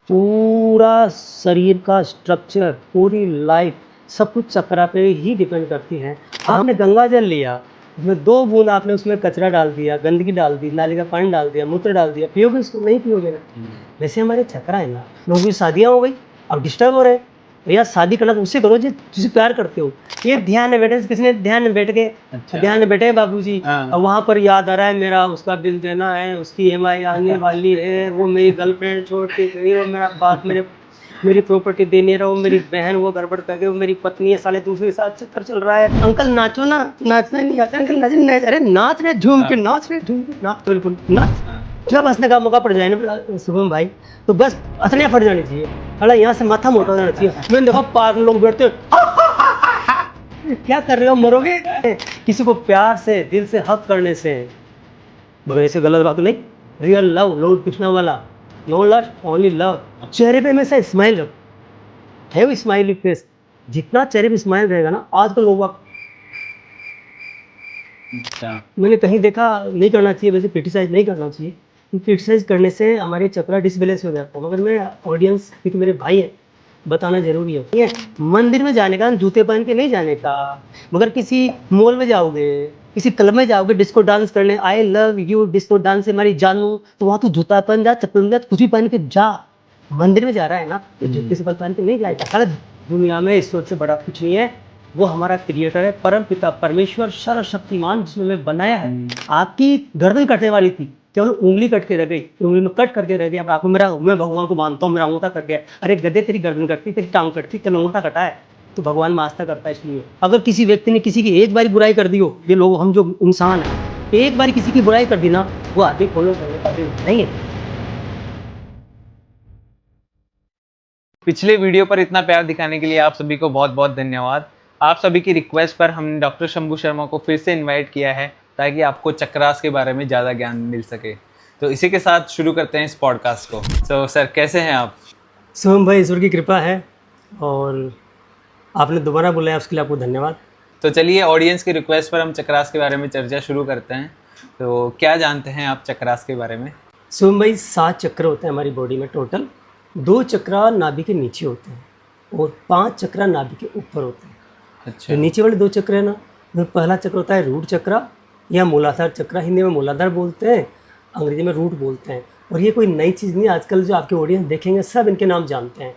पूरा शरीर का स्ट्रक्चर, पूरी लाइफ, सब कुछ चक्रा पे ही डिपेंड करती है। आपने गंगा जल लिया, उसमें 2 बूंद आपने उसमें कचरा डाल दिया, गंदगी डाल दी, नाली का पानी डाल दिया, मूत्र डाल दिया, पियोगे उसको? नहीं पियोगे ना। वैसे हमारे चक्रा है ना, लोगों की शादियाँ हो गई, अब डिस्टर्ब हो रहे हैं। भैया शादी करना तो उससे करो जिससे प्यार करते हो। ये ध्यान में बैठे, किसी ने ध्यान में बैठ के, ध्यान में बैठे बाबूजी, अब वहाँ पर याद आ रहा है मेरा उसका बिल देना है, उसकी EMI आने वाली है, वो मेरी गर्लफ्रेंड छोड़ के गई, वो मेरा बाप मेरी प्रॉपर्टी देने रहा, वो मेरी बहन वो गड़बड़ कर गई, वो मेरी पत्नी है, साले दूसरे के साथ चक्कर चल रहा है। अंकल नाचो ना, नाचना नहीं आता अंकल, नाच नहीं, अरे नाच रहे, झूम के नाच रहे, झूम के नाच, बिल्कुल नाच। जब हंसने का मौका पड़ जाए ना शुभम भाई, तो बस हंसने फट जानी चाहिए, अरे यहाँ से माथा मोटा हो जाना चाहिए। मैंने देखा पागल लोग बैठते हैं, क्या कर रहे हो, मरोगे? किसी को प्यार से, दिल से हक करने से, वैसे गलत बात नहीं। रियल लव, लव कृष्णा वाला, नो लस्ट ओनली लव। चेहरे पे हमेशा स्माइल रखो, हैव स्माइली फेस। जितना चेहरे पे स्माइल रहेगा ना, आजकल लोग मैंने कहीं देखा, नहीं करना चाहिए वैसे, क्रिटिसाइज नहीं करना चाहिए, क्रिटिसाइज करने से हमारे चक्रा डिसबैलेंस हो जाता है। मगर मैं ऑडियंस, क्योंकि मेरे भाई हैं, बताना जरूरी है। ये मंदिर में जाने का जूते पहन के नहीं जाने का, मगर किसी मॉल में जाओगे, किसी क्लब में जाओगे डिस्को डांस करने, I love you disco dance से हमारी जानू, तो वहाँ तू जूता पहन जा, चप्पल पहन जा, कुछ भी पहन के जा। मंदिर में जा रहा है ना, तो जूते से पहन के नहीं जाएगा। सारा दुनिया में ईश्वर से बड़ा कुछ नहीं है, वो हमारा क्रिएटर है, परम पिता परमेश्वर सर्वशक्तिमान, जिसने हमें बनाया है। आपकी गर्दन कटने वाली थी, केवल उंगली कट के रह गई, उंगली में कट करके रह गई। अब आपको मैं भगवान को मानता हूँ, मेरा अंगूठा कट गया, अरे गधे तेरी गर्दन कटती, तेरी टांग कटती, तेरा अंगूठा कटा है, तो भगवान मास्ता करता है। इसलिए अगर किसी व्यक्ति ने किसी की एक बारी बुराई कर दी हो, ये लोग हम जो इंसान है, एक बारी किसी की बुराई कर दी ना, वो आदमी फॉलो करने का नहीं है। पिछले वीडियो पर इतना प्यार दिखाने के लिए आप सभी को बहुत बहुत धन्यवाद। आप सभी की रिक्वेस्ट पर हमने डॉक्टर शंभू शर्मा को फिर से इनवाइट किया है ताकि आपको चक्रास के बारे में ज़्यादा ज्ञान मिल सके। तो इसी के साथ शुरू करते हैं इस पॉडकास्ट को। तो सर कैसे हैं आप? सोहम भाई, ईश्वर की कृपा है, और आपने दोबारा बुलाया उसके लिए आपको धन्यवाद। तो चलिए, ऑडियंस की रिक्वेस्ट पर हम चक्रास के बारे में चर्चा शुरू करते हैं। तो क्या जानते हैं आप चक्रास के बारे में? सोहम भाई, 7 चक्र होते हैं हमारी बॉडी में टोटल। 2 चक्रा नाभि के नीचे होते हैं और 5 चक्रा नाभि के ऊपर होते हैं। अच्छा। जो नीचे वाले 2 चक्र है ना, उसमें पहला चक्र होता है रूट चक्रा या मूलाधार चक्रा। हिंदी में मूलाधार बोलते हैं, अंग्रेजी में रूट बोलते हैं। और ये कोई नई चीज़ नहीं, आजकल जो आपके ऑडियंस देखेंगे सब इनके नाम जानते हैं,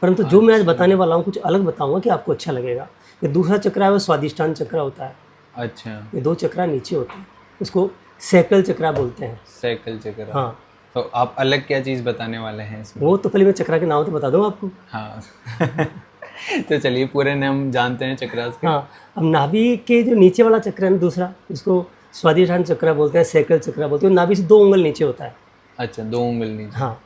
परंतु जो मैं आज बताने वाला हूँ कुछ अलग बताऊँगा कि आपको अच्छा लगेगा। ये दूसरा चक्र है वो स्वादिष्टान चक्र होता है। अच्छा। ये 2 चक्रा नीचे होते हैं, उसको सैकल चक्रा बोलते हैं। साइकिल चक्र। हाँ, तो आप अलग क्या चीज़ बताने वाले हैं इसमें? वो तो पहले मैं चक्रा के नाम तो बता दूँ आपको। हाँ तो चलिए, पूरे नाम जानते हैं चक्रास के। हाँ, अब नाभि के जो नीचे वाला चक्र है ना दूसरा, उसको स्वादिष्टान चक्र बोलते हैं, सैकल चक्र बोलते हैं। नाभि से 2 उंगल नीचे होता है। अच्छा, 2 उंगल नीचे। हाँ,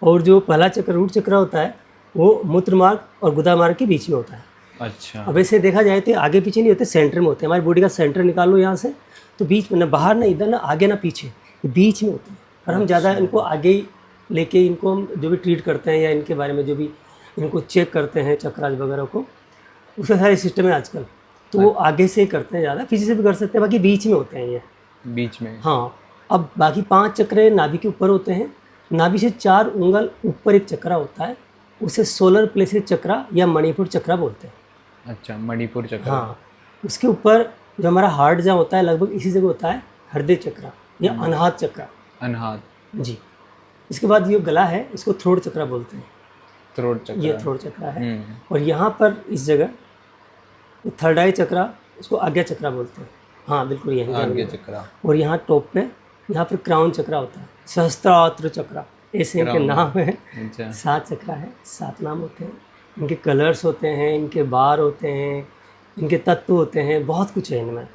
और जो पहला चक्र रूट चक्र होता है वो मूत्र मार्ग और गुदा मार्ग के बीच में होता है। अच्छा। अब ऐसे देखा जाए तो आगे पीछे नहीं होते, सेंटर में होते हैं। हमारी बॉडी का सेंटर निकाल लो यहाँ से, तो बीच में ना, बाहर ना, इधर ना, आगे ना पीछे, ये बीच में होते हैं। और हम ज़्यादा इनको आगे ही लेके, इनको हम जो भी ट्रीट करते हैं या इनके बारे में जो भी इनको चेक करते हैं चक्रास वगैरह को, उसका सारे सिस्टम है आजकल, तो वो आगे से ही करते हैं ज़्यादा, पीछे से भी कर सकते हैं, बाकी बीच में होते हैं ये। बीच में। हाँ, अब बाकी 5 चक्र नाभि के ऊपर होते हैं। नाभि से 4 उंगल ऊपर एक चक्रा होता है, उसे सोलर प्लेक्सस चक्रा या मणिपुर चक्रा बोलते हैं। अच्छा, मणिपुर चक्र। हाँ, उसके ऊपर जो हमारा हार्ट जहाँ होता है लगभग इसी जगह होता है हृदय चक्रा या अनाहत चक्रा। अनाहत जी। इसके बाद ये गला है, इसको थ्रोट चक्रा बोलते हैं। थ्रोट चक्र। ये थ्रोट चक्रा है। और यहाँ पर इस जगह थर्ड आई चक्रा, इसको आज्ञा चक्रा बोलते हैं। हाँ बिल्कुल, यही आज्ञा चक्र। और यहाँ टॉप पे, यहाँ पर क्राउन चक्रा होता है, सहस्त्रात्र चक्रा, ऐसे इनके नाम है। अच्छा। 7 चक्रा है, 7 नाम होते हैं। इनके कलर्स होते हैं, इनके बार होते हैं, इनके तत्व होते हैं, बहुत कुछ है इनमें।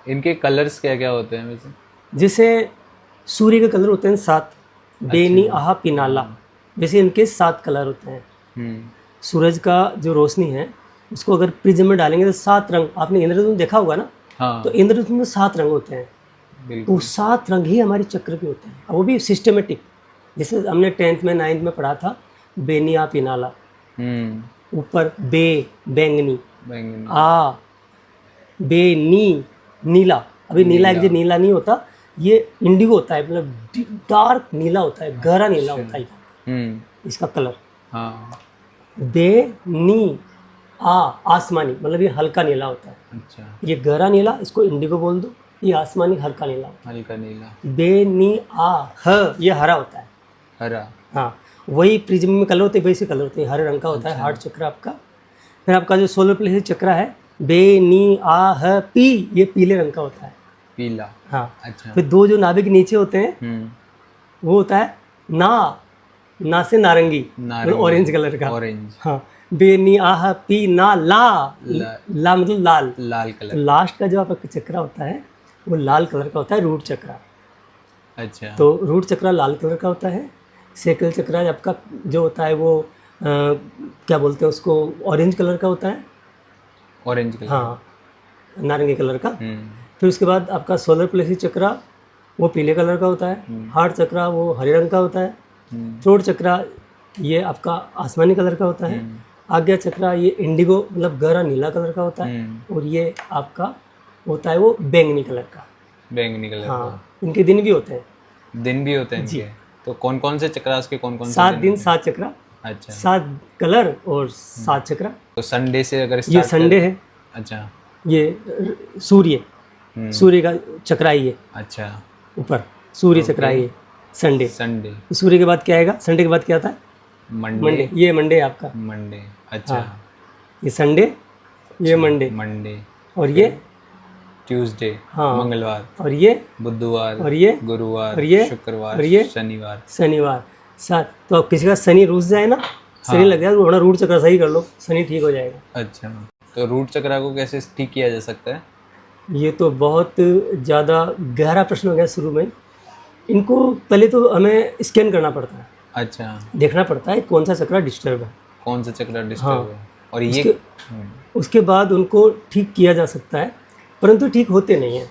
इनके कलर्स क्या क्या होते हैं वैसे? जैसे सूर्य के कलर होते हैं 7, बेनी, आहा, पिनाला, वैसे इनके 7 कलर होते हैं। सूरज का जो रोशनी है उसको अगर प्रिज्म में डालेंगे तो 7 रंग, आपने इंद्रधनुष देखा होगा ना। हाँ। तो इंद्रधनुष में 7 रंग होते हैं, तो 7 रंग ही हमारे चक्र के होते हैं, और वो भी सिस्टमेटिक। जैसे हमने 10th में 9th में पढ़ा था, बेनिया पिनाला, ऊपर बैंगनी, आ बेनी नीला। अभी नीला एक जो नीला नहीं होता, ये इंडिगो होता है, मतलब डार्क नीला होता है, गहरा नीला होता है। इसका कलर। हाँ। बे नी आ आसमानी, मतलब ये हल्का नीला होता है। अच्छा, ये गहरा नीला, इसको इंडिगो बोल दो। ये आसमानी हल्का नीला होता हल्का नीला। है। बे नी आ ह ये हरा होता है। हरा। हाँ, वही प्रिज्म में कलर होते हैं, वैसे कलर होते हैं, हरे रंग का होता है हार्ट चक्र आपका। फिर आपका जो सोलर प्लेक्सस चक्र है, बे नी आ ह पी, ये पीले रंग का होता है। पीला। हाँ। अच्छा। फिर दो जो नाभिक नीचे होते हैं वो होता है ना से नारंगी, मतलब ऑरेंज कलर का। ऑरेंज। हाँ, बे नी आह पी ना ला, ला मतलब लाल। लाल तो कलर। लास्ट का जो आपका चक्र होता है वो लाल कलर का होता है, रूट चक्र। अच्छा। तो रूट चक्र लाल कलर का होता है। सेकल चक्र आपका जो होता है वो क्या बोलते हैं उसको, ऑरेंज कलर का होता है। Orange colour. हाँ, नारंगी कलर का। फिर उसके बाद आपका सोलर प्लेक्सस चक्र वो पीले कलर का होता है। हार्ट चक्र वो हरे रंग का होता है। थ्रोट चक्र ये आपका आसमानी कलर का होता है। आज्ञा चक्र ये इंडिगो मतलब गहरा नीला कलर का होता है। और ये आपका होता है वो बैंगनी कलर का। बैंगनी कलर। हाँ, इनके दिन भी होते हैं। दिन भी होते हैं इनके। तो कौन कौन से चक्रास के कौन कौन से 7 दिन 7 चक्र। अच्छा। 7 कलर और 7 चक्र। तो संडे से अगर ये स्टार्ट संडे है। अच्छा। ये सूर्य का चक्र ही है अच्छा। ऊपर, सूर्य चक्र ही है संडे। संडे। सूर्य के बाद क्या आएगा, संडे के बाद क्या आता है, मंडे। ये मंडे है आपका। मंडे। अच्छा। ये संडे, ये मंडे, मंडे। और ये ट्यूसडे। हाँ, मंगलवार। और ये बुधवार। और ये गुरुवार। और ये शुक्रवार। और ये शनिवार। शनिवार। 7। तो अब किसी का शनि रूस जाए ना, शनि लग जाए तो अपना रूट चक्र सही कर लो, शनि ठीक हो जाएगा। अच्छा। तो रूट चक्र को कैसे ठीक किया जा सकता है? ये तो बहुत ज़्यादा गहरा प्रश्न हो गया शुरू में। इनको पहले तो हमें स्कैन करना पड़ता है। अच्छा। देखना पड़ता है कौन सा चक्र डिस्टर्ब है। कौन सा चक्र डिस्टर्ब है। और ये उसके बाद उनको ठीक किया जा सकता है, परंतु ठीक होते नहीं हैं।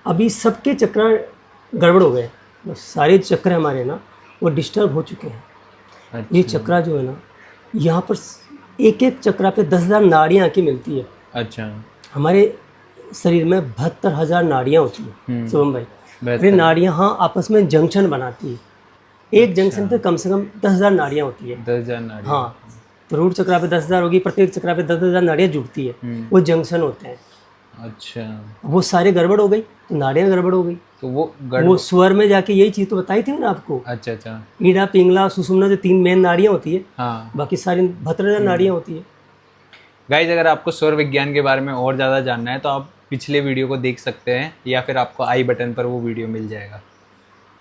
अभी सबके चक्र गड़बड़ हो गए, सारे चक्र हमारे ना वो डिस्टर्ब हो चुके हैं। अच्छा। ये चक्र जो है ना, यहाँ पर एक एक चक्र पे 10,000 नाड़ियाँ आके मिलती है। अच्छा। हमारे शरीर में 72,000 नाड़ियाँ होती हैं शुभम भाई। ये नाड़ियाँ हाँ आपस में जंक्शन बनाती है। एक जंक्शन पे कम से कम 10,000 नाड़ियाँ होती है। 10,000 नाड़ियाँ। हाँ, तो रूट चक्र पे 10,000 होगी, प्रत्येक चक्र पे 10,000 नाड़ियाँ जुड़ती है, वो जंक्शन होते हैं। अच्छा। वो सारे गड़बड़ हो गई तो नाड़ियाँ गड़बड़ हो गई। तो वो स्वर में जाके यही चीज़ तो बताई थी ना आपको। अच्छा। अच्छा। ईड़ा पिंगला सुषुम्ना जो 3 मेन नाड़ियाँ होती है, हाँ। बाकी सारी 72,000 नाड़ियाँ होती है। गाइज, अगर आपको स्वर विज्ञान के बारे में और ज़्यादा जानना है तो आप पिछले वीडियो को देख सकते हैं, या फिर आपको आई बटन पर वो वीडियो मिल जाएगा।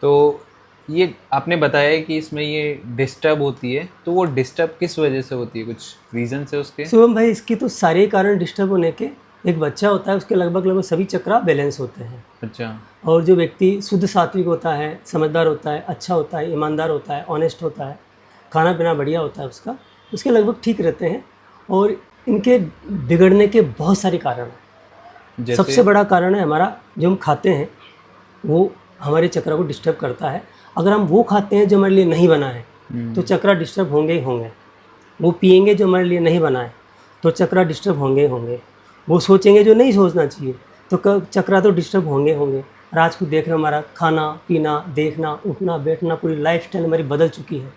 तो ये आपने बताया है कि इसमें ये डिस्टर्ब होती है, तो वो डिस्टर्ब किस वजह से होती है, कुछ रीज़न है उसके? शिवम भाई, इसकी तो सारे कारण डिस्टर्ब होने के। एक बच्चा होता है, उसके लगभग सभी चक्र बैलेंस होते हैं। अच्छा। और जो व्यक्ति शुद्ध सात्विक होता है, समझदार होता है, अच्छा होता है, ईमानदार होता है, ऑनेस्ट होता है, खाना पीना बढ़िया होता है उसका, उसके लगभग ठीक रहते हैं। और इनके बिगड़ने के बहुत सारे कारण हैं। सबसे बड़ा कारण है हमारा जो हम खाते हैं, वो हमारे चक्र को डिस्टर्ब करता है। अगर हम वो खाते हैं जो हमारे लिए नहीं बना है तो चक्र डिस्टर्ब होंगे ही होंगे। वो पिएंगे जो हमारे लिए नहीं बना है तो चक्र डिस्टर्ब होंगे ही होंगे। वो सोचेंगे जो नहीं सोचना चाहिए तो चक्र तो डिस्टर्ब होंगे होंगे। और आज को देख रहे हमारा खाना पीना, देखना, उठना बैठना, पूरी लाइफस्टाइल हमारी बदल चुकी है,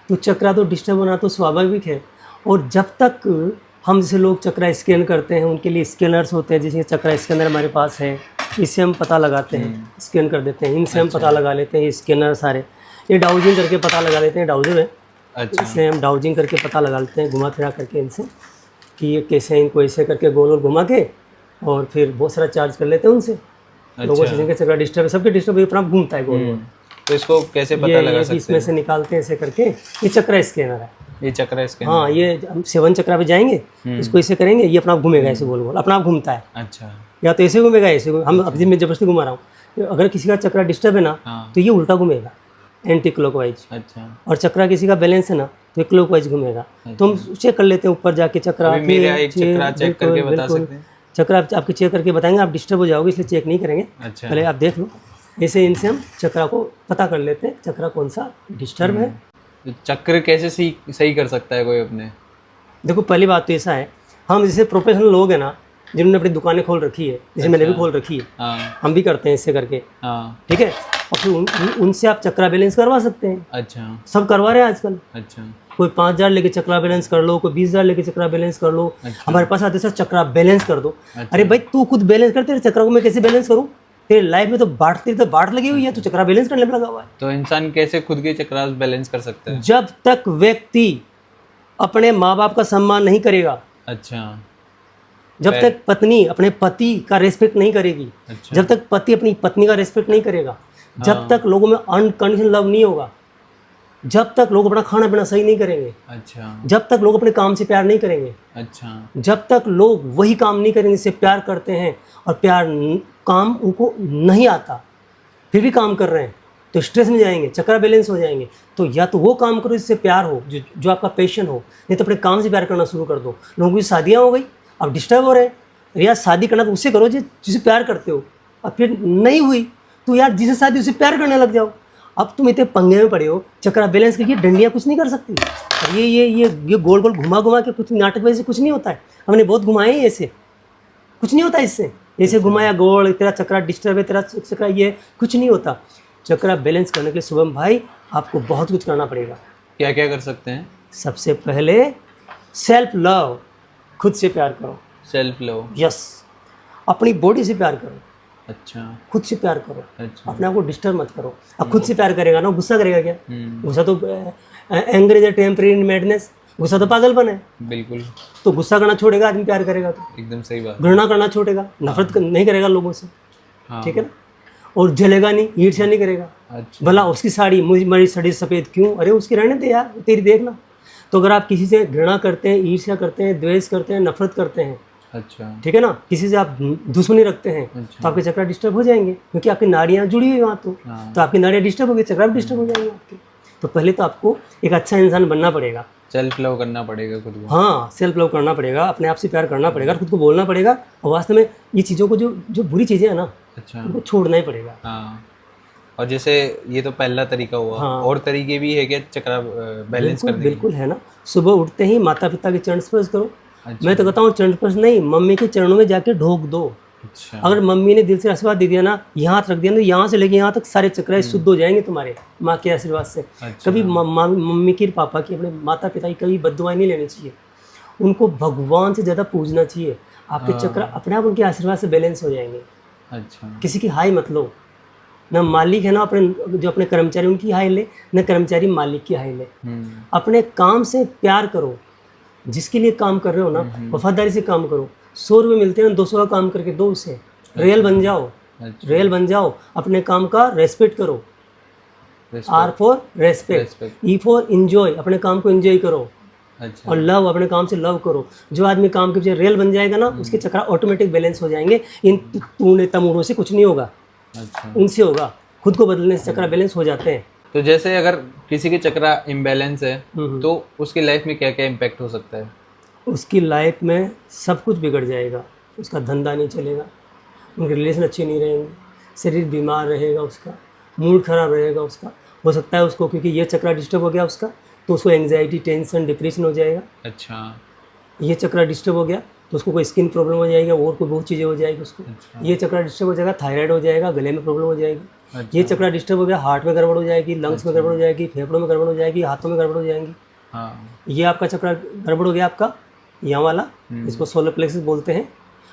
तो चक्र तो डिस्टर्ब होना तो स्वाभाविक है। और जब तक हम जैसे लोग चक्र स्कैन करते हैं, उनके लिए स्कैनर्स होते हैं, जैसे चक्र स्कैनर हमारे पास है, इससे हम पता लगाते हैं, स्कैन कर देते हैं, इनसे हम पता लगा लेते हैं। ये स्कैनर सारे ये डाउजिंग करके पता लगा लेते हैं, डाउजर है। अच्छा। इससे हम डाउजिंग करके पता लगा लेते हैं, घुमा फिरा करके इनसे कि ये कैसे हैं, इनको ऐसे करके गोल गोल घुमा के और फिर बहुत सारा चार्ज कर लेते हैं उनसे। लोगों से जिनके चक्र डिस्टर्ब है, सबके डिस्टर्ब अपना घूमता है गोल गोल। तो इसको कैसे पता लगा सकते हैं? इसमें से निकालते हैं ऐसे करके। ये चक्र स्कैनर है। ये चक्र स्कैनर। हाँ, ये हम 7 चक्र पे जाएंगे, इसको ऐसे करेंगे, ये अपना घूमेगा ऐसे गोल गोल, अपना आप घूमता है। अच्छा। या तो ऐसे घूमेगा, ऐसे हम अभी मैं जबरदस्ती घुमा रहा हूँ। अगर किसी का चक्र डिस्टर्ब है ना तो ये उल्टा घूमेगा, एंटी क्लॉकवाइज। अच्छा। और चक्र किसी का बैलेंस है ना तो ये क्लॉकवाइज घूमेगा। तो हम चेक कर लेते हैं ऊपर जाके चक्र। मेरा एक चक्र चेक करके बता सकते हैं? चक्र आपके चेक करके बताएंगे, आप डिस्टर्ब हो जाओगे इसलिए चेक नहीं करेंगे। अच्छा। पहले आप देख लो। ऐसे इनसे हम चक्र को पता कर लेते हैं, चक्र कौन सा डिस्टर्ब है। तो चक्र कैसे सही कर सकता है कोई अपने? देखो, पहली बात तो ऐसा है, हम जैसे प्रोफेशनल लोग हैं ना, जिन्होंने अपनी दुकानें खोल रखी है, जैसे मैंने भी खोल रखी है, हाँ हम भी करते हैं इससे करके, हाँ। ठीक है। और फिर उनसे आप चक्रा बैलेंस करवा सकते हैं, अच्छा सब करवा रहे हैं आजकल। अच्छा कोई 5,000 लेके चक्रा बैलेंस कर लो, कोई 20,000 लेके चक्रा बैलेंस कर लो। अच्छा। हमारे पास आते सर चक्रा बैलेंस कर दो। अच्छा। अरे भाई तू खुद बैलेंस कर, तेरे चक्रा को मैं कैसे बैलेंस करूँ? तेरे लाइफ में तो बाट लगी हुई है, तो चक्रा बैलेंस करने में लगा हुआ है। तो इंसान कैसे खुद के चक्रास बैलेंस कर सकता है? जब तक व्यक्ति अपने माँ बाप का सम्मान नहीं करेगा, अच्छा जब तक पत्नी अपने पति का रेस्पेक्ट नहीं करेगी, अच्छा। जब तक पति अपनी पत्नी का रेस्पेक्ट नहीं करेगा, जब तक लोगों में अनकंडीशनल लव नहीं होगा, जब तक लोग अपना खाना पीना सही नहीं करेंगे, अच्छा जब तक लोग अपने काम से प्यार नहीं करेंगे, अच्छा जब तक लोग वही काम नहीं करेंगे जिससे प्यार करते हैं और काम उनको नहीं आता फिर भी काम कर रहे हैं, तो स्ट्रेस में जाएंगे, चक्रा बैलेंस हो जाएंगे। तो या तो वो काम करो जिससे प्यार हो, जो आपका पैशन हो, नहीं तो अपने काम से प्यार करना शुरू कर दो। लोगों की शादियाँ हो गई, अब डिस्टर्ब हो रहे हैं। यार शादी करना तो उससे करो जिसे प्यार करते हो, अब फिर नहीं हुई तो यार जिसे शादी उससे प्यार करने लग जाओ। अब तुम इतने पंगे में पड़े हो, चक्रा बैलेंस करके डंडियाँ कुछ नहीं कर सकती। ये गोल गोल घुमा घुमा के कुछ नाटक वैसे कुछ नहीं होता है, हमने बहुत घुमाए हैं, ऐसे कुछ नहीं होता इससे। ऐसे घुमाया गोल, तेरा चक्रा डिस्टर्ब है, तेरा चक्रा ये, कुछ नहीं होता। चक्रा बैलेंस करने के लिए शुभम भाई आपको बहुत कुछ करना पड़ेगा। क्या क्या कर सकते हैं? सबसे पहले सेल्फ लव, खुद से प्यार करो। सेल्फ लव, यस, अपनी बॉडी से प्यार करो, अच्छा खुद से प्यार करो, अच्छा। अपने आप को डिस्टर्ब मत करो। अब खुद से प्यार करेगा ना, गुस्सा करेगा क्या? हम्म, गुस्सा तो anger is a temporary madness, गुस्सा तो पागलपन है। बिल्कुल तो गुस्सा करना छोड़ेगा आदमी, प्यार करेगा तो एकदम सही बात। घृणा करना छोड़ेगा, नफरत नहीं करेगा लोगों से, हाँ ठीक है ना। और जलेगा नहीं, ईर्ष्या नहीं करेगा। अच्छा भला उसकी साड़ी मेरी साड़ी सफ़ेद क्यों? अरे उसकी रहने दे यार, तेरी देखना। तो अगर आप किसी से घृणा करते हैं, ईर्ष्या करते हैं, द्वेष करते हैं, नफरत करते हैं, अच्छा ठीक है ना, किसी से आप दुश्मनी रखते हैं, अच्छा। तो आपके चक्रा डिस्टर्ब हो जाएंगे, क्योंकि आपकी नाड़ियाँ जुड़ी हुई वहाँ हाँ। तो आपकी नाड़ियाँ डिस्टर्ब होगी, चक्रा भी डिस्टर्ब हो जाएंगे आपके। तो पहले तो आपको एक अच्छा इंसान बनना पड़ेगा। सेल्फ लव करना पड़ेगा खुद को। हाँ, सेल्फ लव करना पड़ेगा, अपने आप से प्यार करना पड़ेगा, खुद को बोलना पड़ेगा। और वास्तव में ये चीज़ों को जो बुरी चीज़ें हैं ना, अच्छा उनको छोड़ना ही पड़ेगा। हाँ। और जैसे ये तो पहला तरीका हुआ, हाँ। और तरीके भी है क्या चक्रा बैलेंस करने के? बिल्कुल है ना। सुबह उठते ही माता पिता के चरण स्पर्श करो। अच्छा। मैं तो कहता हूँ चरण स्पर्श नहीं, मम्मी के चरणों में जाके ढोक दो। अच्छा अगर मम्मी ने दिल से आशीर्वाद दे दिया ना, यहाँ हाथ रख दिया ना, यहाँ से लेके यहाँ तक सारे चक्र शुद्ध हो जाएंगे तुम्हारे माँ के आशीर्वाद से। अच्छा। कभी मम्मी की, पापा की, अपने माता पिता की कभी बद्दुआएं नहीं लेनी चाहिए। उनको भगवान से ज़्यादा पूजना चाहिए। आपके चक्र अपने आप उनके आशीर्वाद से बैलेंस हो जाएंगे। अच्छा किसी की हाई मत लो, ना मालिक है ना अपने कर्मचारी उनकी हाई ले, ना कर्मचारी मालिक की हाई ले। अपने काम से प्यार करो, जिसके लिए काम कर रहे हो ना वफादारी से काम करो। 100 रुपये मिलते हैं, 200 का काम करके दो उसे। रियल बन जाओ, अच्छा। रियल बन जाओ। अपने काम का रेस्पेक्ट करो। R for respect, E for enjoy, अपने काम को एंजॉय करो। अच्छा और लव, अपने काम से लव करो। जो आदमी काम के पीछे रियल बन जाएगा ना, उसके चक्र ऑटोमेटिक बैलेंस हो जाएंगे। इन तूने तमूड़ों से कुछ नहीं होगा, अच्छा। उनसे होगा। खुद को बदलने से चक्र बैलेंस हो जाते हैं। तो जैसे अगर किसी के चक्रा इम्बैलेंस है तो उसकी लाइफ में क्या क्या इम्पैक्ट हो सकता है? उसकी लाइफ में सब कुछ बिगड़ जाएगा। उसका धंधा नहीं चलेगा, उनके रिलेशन अच्छे नहीं रहेंगे, शरीर बीमार रहेगा, उसका मूड खराब रहेगा। उसका हो सकता है उसको, क्योंकि ये चक्रा डिस्टर्ब हो गया उसका, तो उसको एंग्जाइटी, टेंशन, डिप्रेशन हो जाएगा। अच्छा ये चक्रा डिस्टर्ब हो गया तो उसको कोई स्किन प्रॉब्लम हो जाएगा, और कोई बहुत चीज़ें हो जाएगी उसको। अच्छा। ये चक्रा डिस्टर्ब हो जाएगा, थायराइड हो जाएगा, गले में प्रॉब्लम हो जाएगी। अच्छा। ये चक्रा डिस्टर्ब हो गया, हार्ट में गड़बड़ हो जाएगी, लंग्स में गड़बड़ हो जाएगी, फेफड़ों में गड़बड़ हो जाएगी, हाथों में गड़बड़ हो जाएंगी। हाँ ये आपका चक्रा गड़बड़ हो गया, आपका यहाँ वाला, इसको सोलर प्लेक्सस बोलते हैं।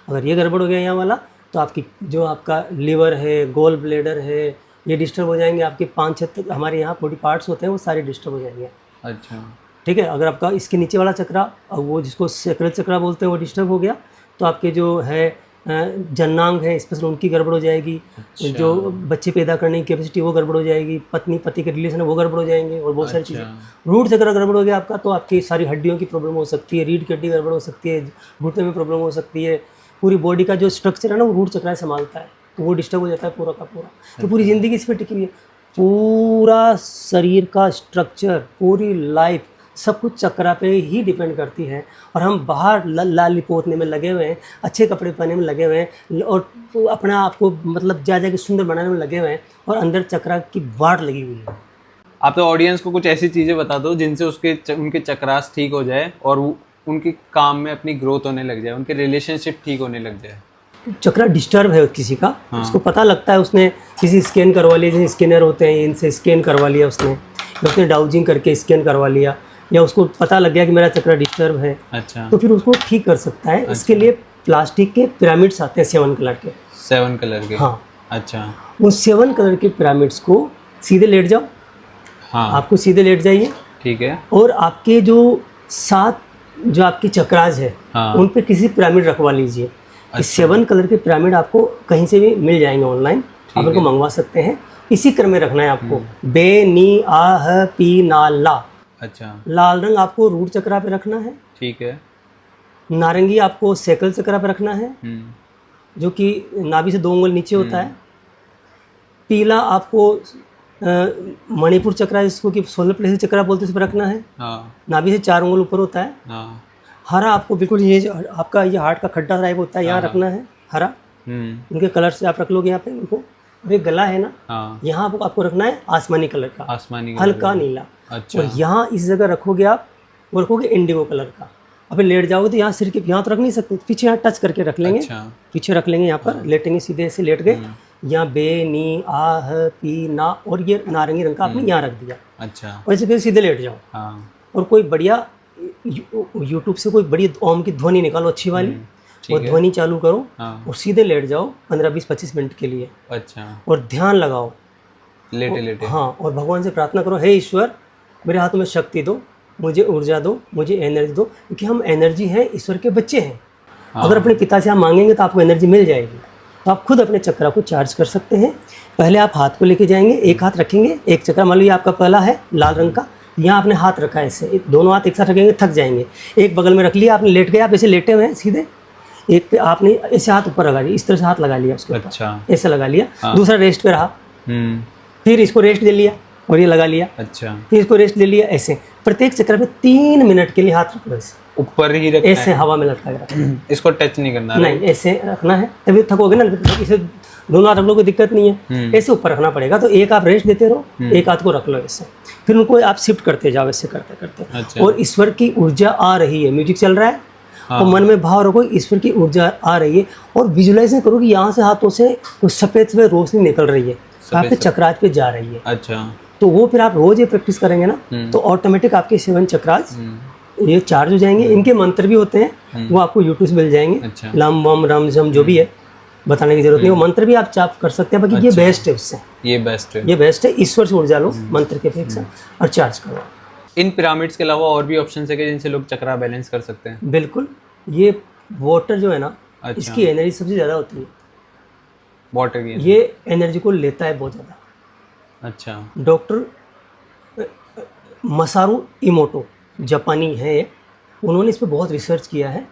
अगर ये गड़बड़ हो गया यहाँ वाला, तो आपकी जो आपका लिवर है, गोल ब्लेडर है, ये डिस्टर्ब हो जाएंगे। आपके 5-6 हमारे यहाँ बॉडी पार्ट्स होते हैं, वो सारे डिस्टर्ब हो जाएंगे। अच्छा ठीक है। अगर आपका इसके नीचे वाला चक्रा, वो जिसको सेक्रल चक्रा बोलते हैं, वो डिस्टर्ब हो गया, तो आपके जो है जननांग है स्पेशल, उनकी गड़बड़ हो जाएगी। अच्छा। जो बच्चे पैदा करने की कैपेसिटी, वो गड़बड़ हो जाएगी। पत्नी पति के रिलेशन है, वो गड़बड़ हो जाएंगे, और बहुत सारी अच्छा। चीज़ें। रूट चक्र गड़बड़ हो गया आपका, तो आपकी सारी हड्डियों की प्रॉब्लम हो सकती है, रीढ़ की हड्डी गड़बड़ हो सकती है, घुटने में प्रॉब्लम हो सकती है। पूरी बॉडी का जो स्ट्रक्चर है ना, वो रूट चक्र संभालता है, तो वो डिस्टर्ब हो जाता है पूरा का पूरा। तो पूरी ज़िंदगी इस पर टिकी हुई है। पूरा शरीर का स्ट्रक्चर, पूरी लाइफ, सब कुछ चक्रा पे ही डिपेंड करती है। और हम बाहर लाली पोतने में लगे हुए हैं, अच्छे कपड़े पहनने में लगे हुए हैं, और अपने आप को मतलब जा के सुंदर बनाने में लगे हुए हैं, और अंदर चक्रा की वाट लगी हुई है। आप तो ऑडियंस को कुछ ऐसी चीज़ें बता दो जिनसे उनके चक्रास ठीक हो जाए और उनके काम में अपनी ग्रोथ होने लग जाए, उनके रिलेशनशिप ठीक होने लग जाए। चक्रा डिस्टर्ब है किसी का, हाँ। उसको पता लगता है, उसने किसी स्कैन करवा लिया, जैसे स्कैनर होते हैं इनसे स्कैन करवा लिया उसने, या उसने डाउजिंग करके स्कैन करवा लिया, या उसको पता लग गया कि मेरा चक्रा डिस्टर्ब है, अच्छा, तो फिर उसको ठीक कर सकता है। इसके लिए प्लास्टिक के पिरामिड्स आते हैं 7 कलर के। 7 कलर के? हाँ, अच्छा, वो 7 कलर के पिरामिड्स को सीधे लेट जाओ, हाँ, आपको सीधे लेट जाइए, ठीक है, और आपके जो 7 जो आपकी चक्रास है, हाँ, उन पे किसी पिरामिड रखवा लीजिए। अच्छा। 7 कलर के पिरामिड आपको कहीं से भी मिल जाएंगे ऑनलाइन, आप उनको मंगवा सकते हैं। इसी क्रम में रखना है आपको। बे, नी, आ, ह, पी, ना, ला। अच्छा, लाल रंग आपको रूट चक्रा पे रखना है, ठीक है, नारंगी आपको सेकल चक्रा पे रखना है, जो कि नाभि से 2 उंगल नीचे होता है। पीला आपको मणिपुर चक्रा, जिसको कि सोलर प्लेक्स चक्रा बोलते हैं, उस पर रखना है, हाँ, नाभि से 4 उंगल ऊपर होता है। हाँ, हरा आपको बिल्कुल ये जो आपका ये हार्ट का खड्डा टाइप होता है, यहाँ हाँ, रखना है हरा। हम्म, उनके कलर से आप रख लोगे यहाँ पे उनको। और ये गला है ना, हाँ, यहाँ आपको रखना है आसमानी कलर का, आसमानी हल्का नीला। अच्छा, और यहाँ इस जगह रखोगे आप, वो रखोगे इंडिगो कलर का। अभी लेट जाओगे तो यहाँ सिर के यहाँ तो रख नहीं सकते, पीछे यहाँ टच करके रख लेंगे, अच्छा, पीछे रख लेंगे, यहाँ पर लेटेंगे, सीधे ऐसे लेट गए। यहाँ बे, नी, आ, ह, पी, ना, और ये नारंगी रंग का आपने यहाँ रख दिया, अच्छा, और ऐसे फिर सीधे लेट जाओ। हाँ, और कोई बढ़िया यूट्यूब से कोई बड़ी ओम की ध्वनि निकालो अच्छी वाली, वो ध्वनि चालू करो, हाँ, और सीधे लेट जाओ 15-20-25 मिनट के लिए, अच्छा, और ध्यान लगाओ लेटे लेटे, हाँ, और भगवान से प्रार्थना करो, हे ईश्वर मेरे हाथों में शक्ति दो, मुझे ऊर्जा दो, मुझे एनर्जी दो, क्योंकि हम एनर्जी हैं, ईश्वर के बच्चे हैं। अगर अपने पिता से आप मांगेंगे तो आपको एनर्जी मिल जाएगी। तो आप खुद अपने चक्रा को चार्ज कर सकते हैं। पहले आप हाथ को लेके जाएंगे, एक हाथ रखेंगे, एक चक्रा मान लीजिए आपका पहला है लाल रंग का, यहाँ आपने हाथ रखा है, ऐसे दोनों हाथ एक साथ रखेंगे, थक जाएंगे। एक बगल में रख लिया आपने, लेट गए आप ऐसे लेटे हुए हैं सीधे, एक पे आपने ऐसे हाथ ऊपर लगा लिया, इस तरह से हाथ लगा लिया उसके ऊपर, अच्छा, ऐसे लगा लिया, दूसरा रेस्ट पे रहा, फिर इसको रेस्ट दे लिया और ये लगा लिया, अच्छा, फिर इसको रेस्ट दे लिया। ऐसे प्रत्येक चक्र पे 3 मिनट के लिए हाथ रखो, ऐसे ऊपर ही रखना ऐसे है, हवा में लटका के रखना, इसको टच नहीं करना, नहीं ऐसे रखना है, तभी थकोगे ना, इसे दोनों हाथ रख लो, कोई दिक्कत नहीं है, ऐसे ऊपर रखना पड़ेगा। तो एक आप रेस्ट देते रहो, एक हाथ को रख लो ऐसे, फिर उनको आप शिफ्ट करते जाओ ऐसे करते करते। अच्छा, और ईश्वर की ऊर्जा आ रही है, म्यूजिक चल रहा है, और मन में भाव रखो ईश्वर की ऊर्जा आ रही है, और विजुलाइज करो कि यहाँ से हाथों से कुछ सफ़ेद सफ़ेद रोशनी निकल रही है, आपके चक्राज पे जा रही है। अच्छा, तो वो फिर आप रोज ये प्रैक्टिस करेंगे ना, तो ऑटोमेटिक आपके 7 चक्रास ये चार्ज हो जाएंगे। इनके मंत्र भी होते हैं, वो आपको यूट्यूब से मिल जाएंगे, अच्छा, लम वम रम झम जो भी है, बताने की जरूरत नहीं, वो मंत्र भी आप चाप कर सकते हैं। बाकी ये बेस्ट है, उससे ये बेस्ट है, ये बेस्ट है। ईश्वर से ऊर्जा लो मंत्र के अपेक्षा और चार्ज करो। इन पिरामिड्स के अलावा और भी ऑप्शन है जिनसे लोग चक्रा बैलेंस कर सकते हैं? बिल्कुल, ये वाटर जो है ना, अच्छा, इसकी एनर्जी सबसे ज़्यादा होती है, वाटर की, ये एनर्जी को लेता है बहुत ज़्यादा। अच्छा, डॉक्टर मसारू इमोटो जापानी है, उन्होंने इस पर बहुत रिसर्च किया है।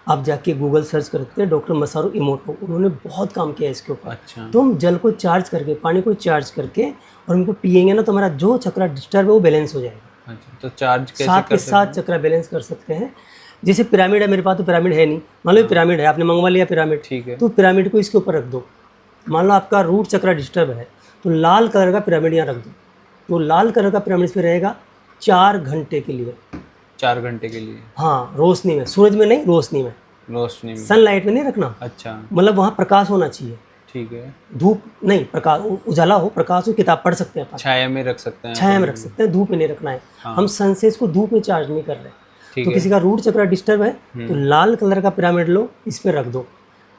आप जाके गूगल सर्च करते हैं डॉक्टर मसारू इमोटो, उन्होंने बहुत काम किया है इसके ऊपर। अच्छा, तो हम जल को चार्ज करके, पानी को चार्ज करके और उनको पिएंगे ना, तो हमारा जो चक्रा डिस्टर्ब है वो बैलेंस हो जाएगा। अच्छा, तो चार्ज कैसे साथ के साथ चक्रा बैलेंस कर सकते हैं। जैसे पिरामिड है, मेरे पास तो पिरामिड है नहीं, मान लो पिरामिड है, आपने मंगवा लिया पिरामिड, ठीक है, तो पिरामिड को इसके ऊपर रख दो। मान लो आपका रूट चक्रा डिस्टर्ब है, तो लाल कलर का पिरामिड यहाँ रख दो, तो लाल कलर का पिरामिड इस पर रहेगा 4 घंटे के लिए। 4 घंटे के लिए? हाँ, रोशनी में, सूरज में नहीं, रोशनी में, रोशनी में, सनलाइट में नहीं रखना। अच्छा, मतलब वहाँ प्रकाश होना चाहिए, ठीक है, धूप नहीं, प्रकाश, उजाला हो, प्रकाश हो, किताब पढ़ सकते हैं, छाया में रख सकते हैं, छाया में रख सकते हैं, धूप में नहीं रखना है। हम सन से इसको धूप में चार्ज नहीं कर रहे। ठीक तो है, किसी का रूट चक्रा डिस्टर्ब है तो लाल कलर का पिरामिड लो, इस पे रख दो,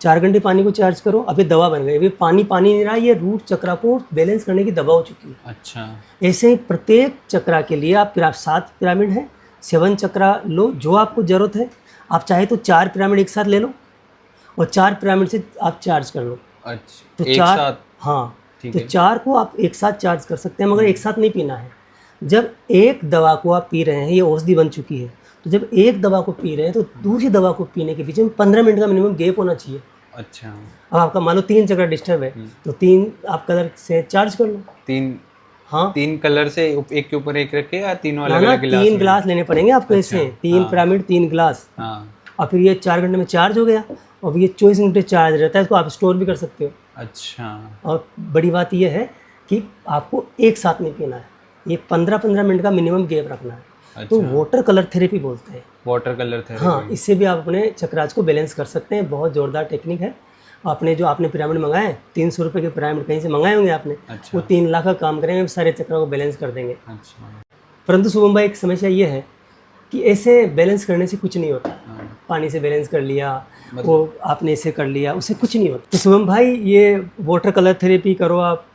4 घंटे पानी को चार्ज करो। अब ये दवा बन गई, ये पानी नहीं रहा, ये रूट चक्रा को बैलेंस करने की दवा हो चुकी है। अच्छा, ऐसे ही प्रत्येक चक्रा के लिए आप 7 पिरामिड है, 7 चक्रा लो, जो आपको ज़रूरत है। आप चाहे तो 4 पिरामिड एक साथ ले लो और 4 पिरामिड से आप चार्ज कर लो। अच्छा, तो एक 4, साथ, हाँ, ठीक तो है, 4 को आप एक साथ चार्ज कर सकते हैं, मगर एक साथ नहीं पीना है। जब एक दवा को आप पी रहे हैं, ये औषधि बन चुकी है, तो जब एक दवा को पी रहे हैं तो दूसरी दवा को पीने के बीच में 15 मिनट का मिनिमम गैप होना चाहिए। अच्छा, अब आपका मान लो 3 चक्रा डिस्टर्ब है, तो 3 आप कलर से चार्ज कर लो। 3 कलर से एक के ऊपर एक रखे, या तीनों अलग ना, अलग गिलास 3 गिलास लेने पड़ेंगे आपको। ऐसे 3 पिरामिड 3 गिलास, हाँ, और फिर ये 4 घंटे में चार्ज हो गया, और ये 24 घंटे चार्ज रहता है, इसको आप स्टोर भी कर सकते हो। अच्छा, और बड़ी बात यह है कि आपको एक साथ नहीं पीना है, ये 15-15 मिनट का मिनिमम गैप रखना है। तो अच्छा। वाटर कलर थेरेपी बोलते हैं। Water colour therapy. हाँ, इससे भी आप अपने चक्रास को बैलेंस कर सकते हैं। बहुत ज़ोरदार टेक्निक है। आपने पिरामिड मंगाए 300 रुपये के पिरामिड कहीं से मंगाए होंगे आपने, अच्छा। वो 3 लाख का काम करेंगे, सारे चक्रों को बैलेंस कर देंगे। अच्छा। परंतु शुभम भाई एक समस्या ये है कि ऐसे बैलेंस करने से कुछ नहीं होता। हाँ। पानी से बैलेंस कर लिया, वो आपने ऐसे कर लिया, उससे कुछ नहीं होता। तो शुभम भाई ये वाटर कलर थेरेपी करो आप,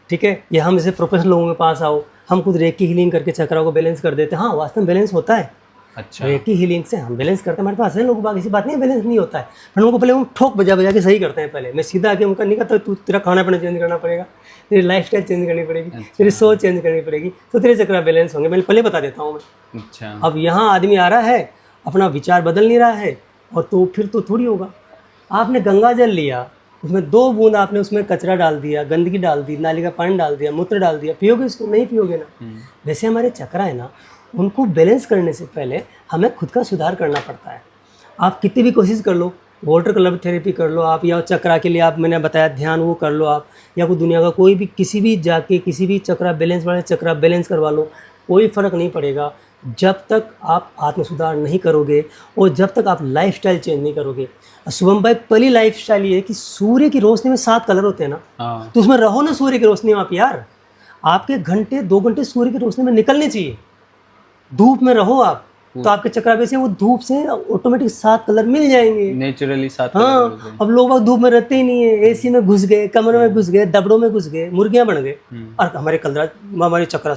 ठीक है, या हम जैसे प्रोफेशनल लोगों के पास आओ, हम खुद रेकी हीलिंग करके चक्रों को बैलेंस कर देते हैं। हाँ, वास्तव में बैलेंस होता है। अच्छा। रेकी हीलिंग से हम बैलेंस करते हैं। हमारे पास है लोगों बाकी ऐसी बात नहीं है बैलेंस नहीं होता है, पर उनको पहले हम ठोक बजा बजा के सही करते हैं। पहले मैं सीधा आके उनका नहीं कहता तू तेरा खाना पीना चेंज करना पड़ेगा, तेरी लाइफस्टाइल चेंज करनी पड़ेगी, तेरी सोच चेंज करनी पड़ेगी, तो तेरे चक्र बैलेंस होंगे। मैं पहले बता देता हूँ मैं। अच्छा। अब यहाँ आदमी आ रहा है, अपना विचार बदल नहीं रहा है, और तो फिर तो थोड़ी होगा। आपने गंगा जल लिया, उसमें 2 बूंद आपने उसमें कचरा डाल दिया, गंदगी डाल दी, नाली का पानी डाल दिया, मूत्र डाल दिया, पियोगे उसको? नहीं पियोगे ना। वैसे हमारे चक्र है ना, उनको बैलेंस करने से पहले हमें खुद का सुधार करना पड़ता है। आप कितनी भी कोशिश कर लो, वाटर कलर थेरेपी कर लो आप, या चक्रा के लिए आप मैंने बताया ध्यान वो कर लो आप, या कोई दुनिया का कोई भी किसी भी जाके किसी भी चक्रा बैलेंस वाले चक्रा बैलेंस करवा लो, कोई फ़र्क नहीं पड़ेगा जब तक आप आत्म सुधार नहीं करोगे और जब तक आप लाइफस्टाइल चेंज नहीं करोगे। शुभम भाई पहली लाइफस्टाइल ये है कि सूर्य की रोशनी में 7 कलर होते हैं ना, हाँ। तो उसमें रहो ना सूर्य की रोशनी में आप यार। आपके घंटे 2 घंटे सूर्य की रोशनी में निकलने चाहिए, धूप में रहो आप, तो आपके चक्रा वैसे वो धूप से ऑटोमेटिक 7 कलर मिल जाएंगे नेचुरली 7 हाँ। अब लोग धूप में रहते ही नहीं है, एसी में घुस गए, कमरे में घुस गए, दबड़ों में घुस गए, मुर्गियां बन गए, और हमारे चक्रा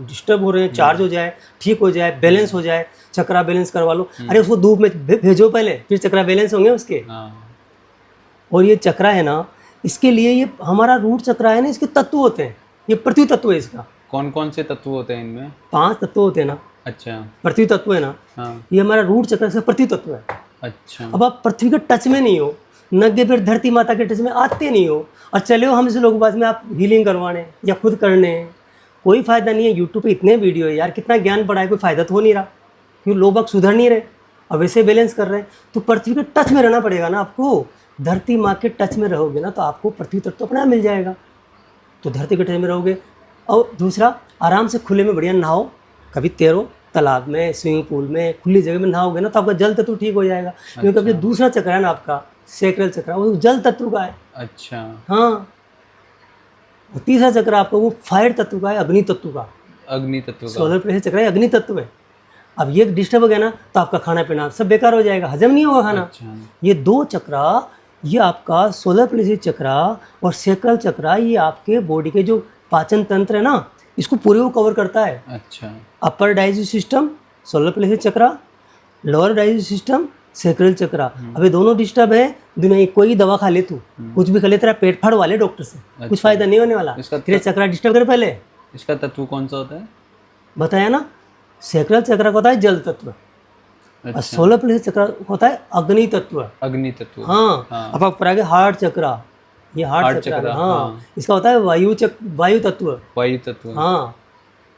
डिस्टर्ब हो रहे हैं। चार्ज हो जाए, ठीक हो जाए, बैलेंस हो जाए, चक्रा बैलेंस करवा लो। अरे उसको धूप में भेजो पहले, फिर चक्रा बैलेंस होंगे उसके। और ये चक्रा है ना, इसके लिए ये हमारा रूट चक्रा है ना, इसके तत्व होते हैं, ये पृथ्वी तत्व है इसका। कौन कौन से तत्व होते हैं इनमें? 5 तत्व होते हैं ना। अच्छा। पृथ्वी तत्व है ना, हाँ। ये हमारा रूट चक्र से पृथ्वी तत्व है। अच्छा। अब आप पृथ्वी के टच में नहीं हो, नग्गे फिर धरती माता के टच में आते नहीं हो, और चले हो हम जैसे लोगों के पास में आप हीलिंग करवाने या खुद करने, कोई फ़ायदा नहीं है। यूट्यूब पे इतने वीडियो है यार, कितना ज्ञान पड़ा है, कोई फ़ायदा तो हो नहीं रहा, क्योंकि लोग अब सुधर नहीं रहे, अब वैसे बैलेंस कर रहे हैं। तो पृथ्वी के टच में रहना पड़ेगा ना आपको। धरती माँ के टच में रहोगे ना, तो आपको पृथ्वी तत्व तो अपना मिल जाएगा। तो धरती के टच में रहोगे। और दूसरा, आराम से खुले में बढ़िया नहाओ, कभी तैरो, तालाब में, स्विमिंग पूल में, खुली जगह में नहाओगे ना, तो आपका जल तत्व ठीक हो जाएगा। क्योंकि अब जो दूसरा चक्र है ना आपका सैक्रल चक्र, वो जल तत्व का है। अच्छा। हाँ। और तीसरा चक्र आपका वो फायर तत्व का है, अग्नि तत्व का। अग्नि तत्व का। सोलर प्लेक्स चक्र है, अग्नि तत्व है। अब ये डिस्टर्ब हो गया ना, तो आपका खाना पीना सब बेकार हो जाएगा, हजम नहीं होगा खाना। अच्छा। ये 2 चक्रा, ये आपका सोलर प्लेक्स चक्रा और सैक्रल चक्रा, ये आपके बॉडी के जो पाचन तंत्र है ना, इसको पूरे को कवर करता है। अच्छा। अपर डाइजेस्टिव सिस्टम सोलर प्लेक्स चक्रा, लोअर डाइजेस्टिव सिस्टम सैक्रल चक्रा। अबे दोनों डिस्टर्ब है, दुनिया कोई दवा खा ले तू, कुछ भी खा ले, तेरा पेट फाड़ वाले डॉक्टर से, कुछ फायदा नहीं होने वाला। तेरे चक्रा डिस्टर्ब कर पहले। इसका तत्व कौन सा होता है? बताया ना, सैक्रल चक्र होता है जल तत्व, और सोलर प्लेक्स चक्र होता है अग्नि तत्व। अग्नि तत्व। हाँ। अब आप आगे हार्ट चक्रा, ये हार्ट चक्र। हाँ। इसका होता है वायु तत्व। वायु तत्व। हाँ,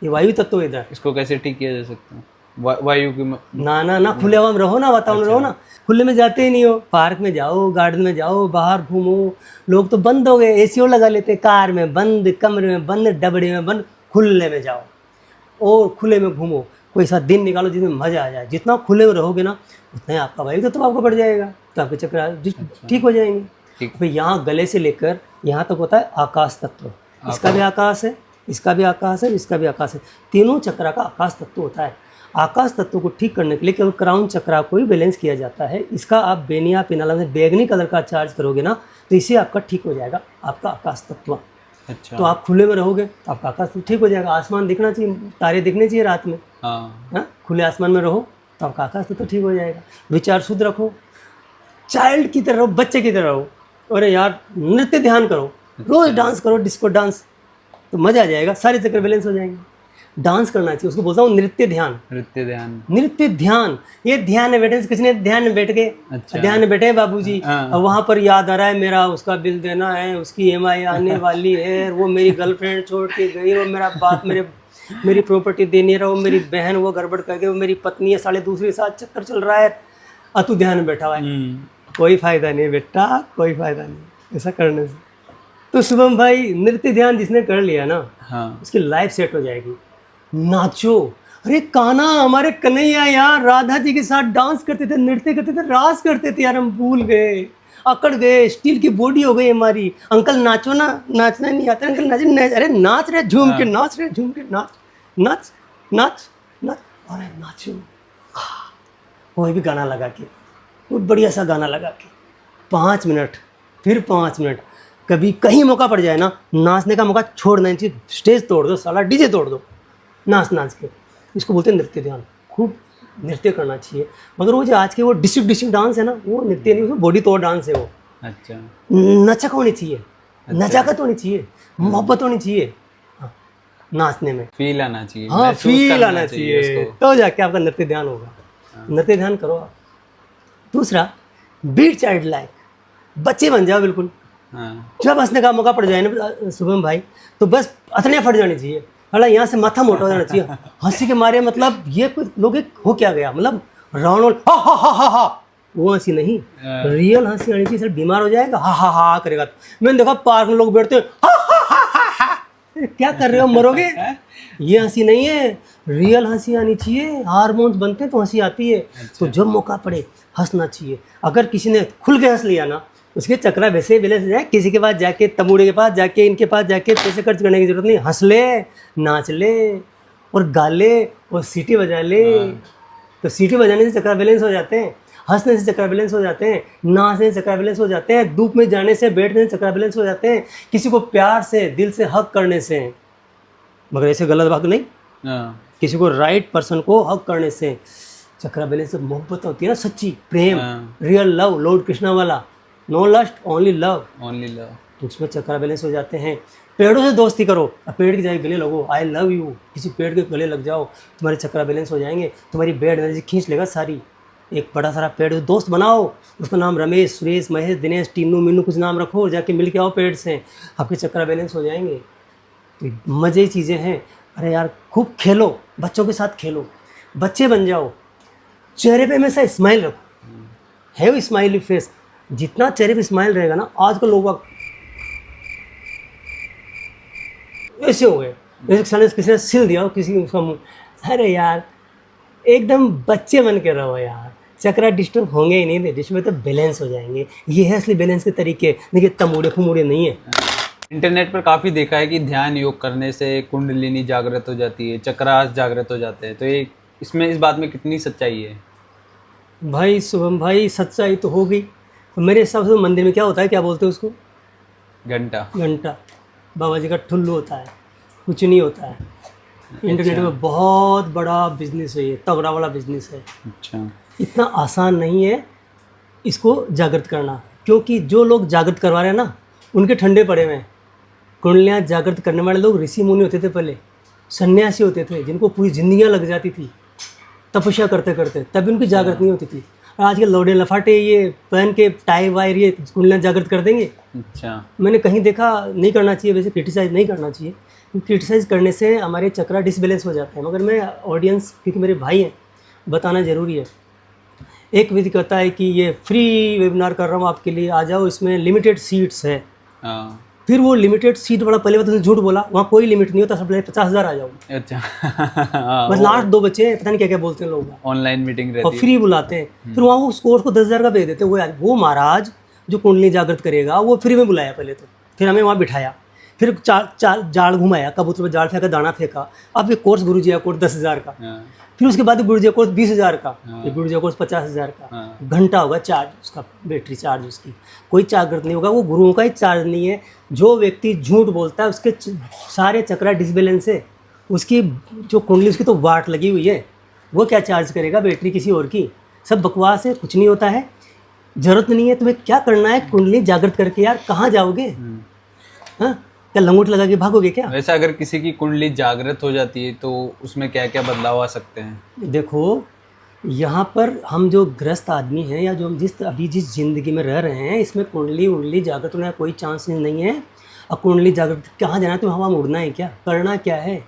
ये वायु तत्व इधर। इसको कैसे ठीक किया जा सकता है? वायु की ना खुले हवा में रहो ना, वातावरण रहो ना। खुले में जाते ही नहीं हो, पार्क में जाओ, गार्डन में जाओ, बाहर घूमो। लोग तो बंद हो गए, एसी और लगा लेते, कार में बंद, कमरे में बंद, डबड़े में बंद। खुले में जाओ और खुले में घूमो, कोई ऐसा दिन निकालो जिसमें मजा आ जाए। जितना खुले में रहोगे ना, उतना ही आपका वायु तत्व आपको बढ़ जाएगा, तो आपके चक्र ठीक हो जाएंगे। भाई यहाँ गले से लेकर यहाँ तक होता है आकाश तत्व। इसका भी आकाश है, इसका भी आकाश है, इसका भी आकाश है। तीनों चक्र का आकाश तत्व होता है। आकाश तत्व को ठीक करने के लिए केवल क्राउन चक्रा को ही बैलेंस किया जाता है। इसका आप बेनिया पिनाला में बैगनी कलर का चार्ज करोगे ना, तो इससे आपका ठीक हो जाएगा आपका आकाश तत्व। अच्छा। तो आप खुले में रहोगे तो आपका आकाश तत्व ठीक हो जाएगा। आसमान दिखना चाहिए, तारे दिखने चाहिए रात में। हाँ, खुले आसमान में रहो तो आपका आकाश तत्व ठीक हो जाएगा। विचार शुद्ध रखो, चाइल्ड की तरह रहो, बच्चे की तरह रहो। अरे यार, नृत्य ध्यान करो, रोज डांस करो, डिस्को डांस, तो मजा आ जाएगा, सारे चक्कर बैलेंस हो जाएंगे। डांस करना चाहिए, उसको बोलता हूँ नृत्य ध्यान। नृत्य ध्यान। नृत्य ध्यान, ये ध्यान में बैठे, किसने ध्यान में बैठ गए। अच्छा। ध्यान में बैठे बाबूजी, और वहाँ पर याद आ रहा है मेरा उसका बिल देना है, उसकी EMI आने वाली है, वो मेरी गर्लफ्रेंड छोड़ के गई, वो मेरा बाप मेरी प्रॉपर्टी देनी रहा, वो मेरी बहन वो गड़बड़ कर गई, वो मेरी पत्नी है, साले दूसरे साथ चक्कर चल रहा है, और तू ध्यान में बैठा हुआ है। कोई फायदा नहीं बेटा, कोई फायदा नहीं ऐसा करने से। तो शुभम भाई, नृत्य ध्यान जिसने कर लिया ना, उसकी लाइफ सेट हो जाएगी। नाचो, अरे कान्हा, हमारे कन्हैया यार राधा जी के साथ डांस करते थे, नृत्य करते थे, रास करते थे यार, हम भूल गए, अकड़ गए, स्टील की बॉडी हो गई हमारी। अंकल नाचो ना, नाचना नहीं आता अंकल, नाच, अरे नाच रहे, झूम के नाच रहे, झूम के नाच, नाच नाच नाच, अरे नाचो। वही भी गाना लगा के, वो बढ़िया सा गाना लगा के 5 मिनट, फिर 5 मिनट। कभी कहीं मौका पड़ जाए ना, नाचने का मौका छोड़ना नहीं चाहिए, स्टेज तोड़ दो साला, डीजे तोड़ दो, नाच नाच के। इसको बोलते हैं नृत्य ध्यान। खूब नृत्य करना चाहिए, मगर वो जो आज के वो डिस्ट्रिक्ट डांस है ना, वो नृत्य नहीं, वो बॉडी तोड़ डांस है वो। अच्छा, नचक होनी चाहिए, नजाकत होनी चाहिए, मोहब्बत होनी चाहिए, हाँ, नाचने में फील आना चाहिए, हाँ महसूस फील करना आना चाहिए, उसको। तो जाके आपका नृत्य ध्यान होगा। नृत्य ध्यान करो आप। दूसरा, बीट चाइल्ड लाइक, बच्चे बन जाओ बिल्कुल। हाँ, जब हंसने का मौका पड़ जाए ना शुभम भाई, तो बस अथने फट जानी चाहिए, अला यहाँ से माथा मोटा हो जाना चाहिए हंसी के मारे। मतलब ये कुछ लोग हो क्या गया, मतलब राउंड हा हा हा हा हा, वो हंसी नहीं, रियल हंसी आनी चाहिए। सर बीमार हो जाएगा, हा हा हा करेगा तो। मैंने देखा पार्क में लोग बैठते हैं, हा हा हा हा हा, क्या कर रहे हो, मरोगे। ये हंसी नहीं है, रियल हंसी आनी चाहिए। हार्मोन्स बनते हैं तो हंसी आती है। तो जब मौका पड़े हंसना चाहिए। अगर किसी ने खुल के हंस लिया ना, उसके चक्रा वैसे विले से जाए, किसी के पास जाके, तमूड़े के पास जाके, इनके पास जाके पैसे खर्च करने की जरूरत नहीं। हंस ले, नाच ले और गा ले और सीटी बजा ले। तो सीटी बजाने से चक्रा बैलेंस हो जाते हैं, हंसने से चक्रा बैलेंस हो जाते हैं, नाचने से चक्रा बैलेंस हो जाते हैं, धूप में जाने से, बैठने से चक्रा बैलेंस हो जाते हैं, किसी को प्यार से, दिल से हक करने से। मगर ऐसे गलत बात नहीं, हाँ, किसी को राइट पर्सन को हक करने से चक्रा बैलेंस से मोहब्बत होती है ना, सच्ची प्रेम, रियल लव, लॉर्ड कृष्णा वाला, no lust only love, only love, तो उसमें चक्रा बैलेंस हो जाते हैं। पेड़ों से दोस्ती करो, अब पेड़ की जाए गले लगो, आई लव यू, किसी पेड़ के गले लग जाओ, तुम्हारे चक्रा बैलेंस हो जाएंगे, तुम्हारी बेड एनर्जी खींच लेगा सारी। एक बड़ा सारा पेड़ दोस्त बनाओ, उसका नाम रमेश, सुरेश, महेश, दिनेश, टीनू, मीनू कुछ नाम रखो, और जाके मिल के आओ पेड़ से, आपके चक्रा बैलेंस हो जाएंगे। तो मज़े की चीज़ें हैं। अरे यार खूब खेलो, बच्चों के साथ खेलो, बच्चे बन जाओ, चेहरे पे हमेशा स्माइल रखो, है वो स्माइली फेस। जितना चेहरे पे स्माइल रहेगा ना, आजकल लोग ऐसे हो गए, जैसे किसी ने सिल दिया हो किसी उसका मुँह, अरे यार एकदम बच्चे बन के रहो यार, चक्रा डिस्टर्ब होंगे ही नहीं, डिस्टर्ब तो बैलेंस हो जाएंगे। ये है असली बैलेंस के तरीके, देखिए तमूड़े फमूड़े नहीं है। इंटरनेट पर काफ़ी देखा है कि ध्यान योग करने से कुंडलिनी जागृत हो जाती है, चक्रास जागृत हो जाते हैं, तो ये इसमें इस बात में कितनी सच्चाई है? भाई शुभम भाई, सच्चाई तो हो गई। तो मेरे हिसाब से मंदिर में क्या होता है, क्या बोलते हैं उसको, घंटा, घंटा, बाबा जी का ठुल्लू होता है, कुछ नहीं होता है। इंटरनेट में बहुत बड़ा बिजनेस है, ये तगड़ा वाला बिजनेस है। अच्छा, इतना आसान नहीं है इसको जागृत करना, क्योंकि जो लोग जागृत करवा रहे हैं ना, उनके ठंडे पड़े हुए हैं। कुंडलियाँ जागृत करने वाले लोग ऋषि मुनि होते थे, पहले सन्यासी होते थे, जिनको पूरी जिंदगियाँ लग जाती थी तपस्या करते करते, तभी उनकी जागृत नहीं होती थी। और आज के लौड़े लफाटे ये पहन के टाई वायर ये कुंडलियाँ जागृत कर देंगे। अच्छा, मैंने कहीं देखा, नहीं करना चाहिए वैसे, क्रिटिसाइज़ नहीं करना चाहिए, क्रिटिसाइज़ करने से हमारे चक्रा डिसबैलेंस हो जाते हैं। मगर मैं ऑडियंस, क्योंकि मेरे भाई हैं, बताना ज़रूरी है। एक विधि कहता है कि ये फ्री वेबिनार कर रहा हूँ आपके लिए, आ जाओ, इसमें लिमिटेड सीट्स है। हाँ, फिर वो लिमिटेड सीट वाला पहले बात उसने झूठ बोला, वहाँ कोई लिमिट नहीं होता, सब 50,000 आ जाओ। अच्छा, बस लास्ट 2 बच्चे हैं, पता नहीं क्या क्या बोलते हैं लोग, ऑनलाइन मीटिंग और रहती है। फ्री बुलाते हैं। फिर वहाँ वो उस कोर्स को 10,000 का भेज देते हैं। वो महाराज जो कुंडली जागृत करेगा, वो फ्री में बुलाया पहले तो, फिर हमें वहाँ बिठाया, फिर जाल घुमाया, कबूतर पर जाल फेंका, दाना फेंका। अब ये कोर्स गुरुजी का कोर्स 10,000 का, फिर उसके बाद गुरुजी का कोर्स 20,000 का, फिर गुरुजी का कोर्स 50,000 का। घंटा होगा चार्ज उसका, बैटरी चार्ज उसकी, कोई जागृत नहीं होगा, वो गुरुओं का ही चार्ज नहीं है। जो व्यक्ति झूठ बोलता है उसके सारे चक्रा डिसबैलेंस है, उसकी जो कुंडली उसकी तो वाट लगी हुई है, वो क्या चार्ज करेगा बैटरी किसी और की। सब बकवास है, कुछ नहीं होता है, जरूरत नहीं है। तुम्हें क्या करना है कुंडली जागृत करके, यार कहाँ जाओगे, हाँ क्या लंगोट लगा के भागोगे क्या? वैसे अगर किसी की कुंडली जागृत हो जाती है तो उसमें क्या क्या बदलाव आ सकते हैं? देखो यहाँ पर हम जो ग्रस्त आदमी हैं, या जो हम जिस ज़िंदगी में रह रहे हैं, इसमें कुंडली उंडली जागृत होने का कोई चांस नहीं है। और कुंडली जागृत कहाँ जाना है, तुम्हें हवा में उड़ना है क्या, करना क्या है,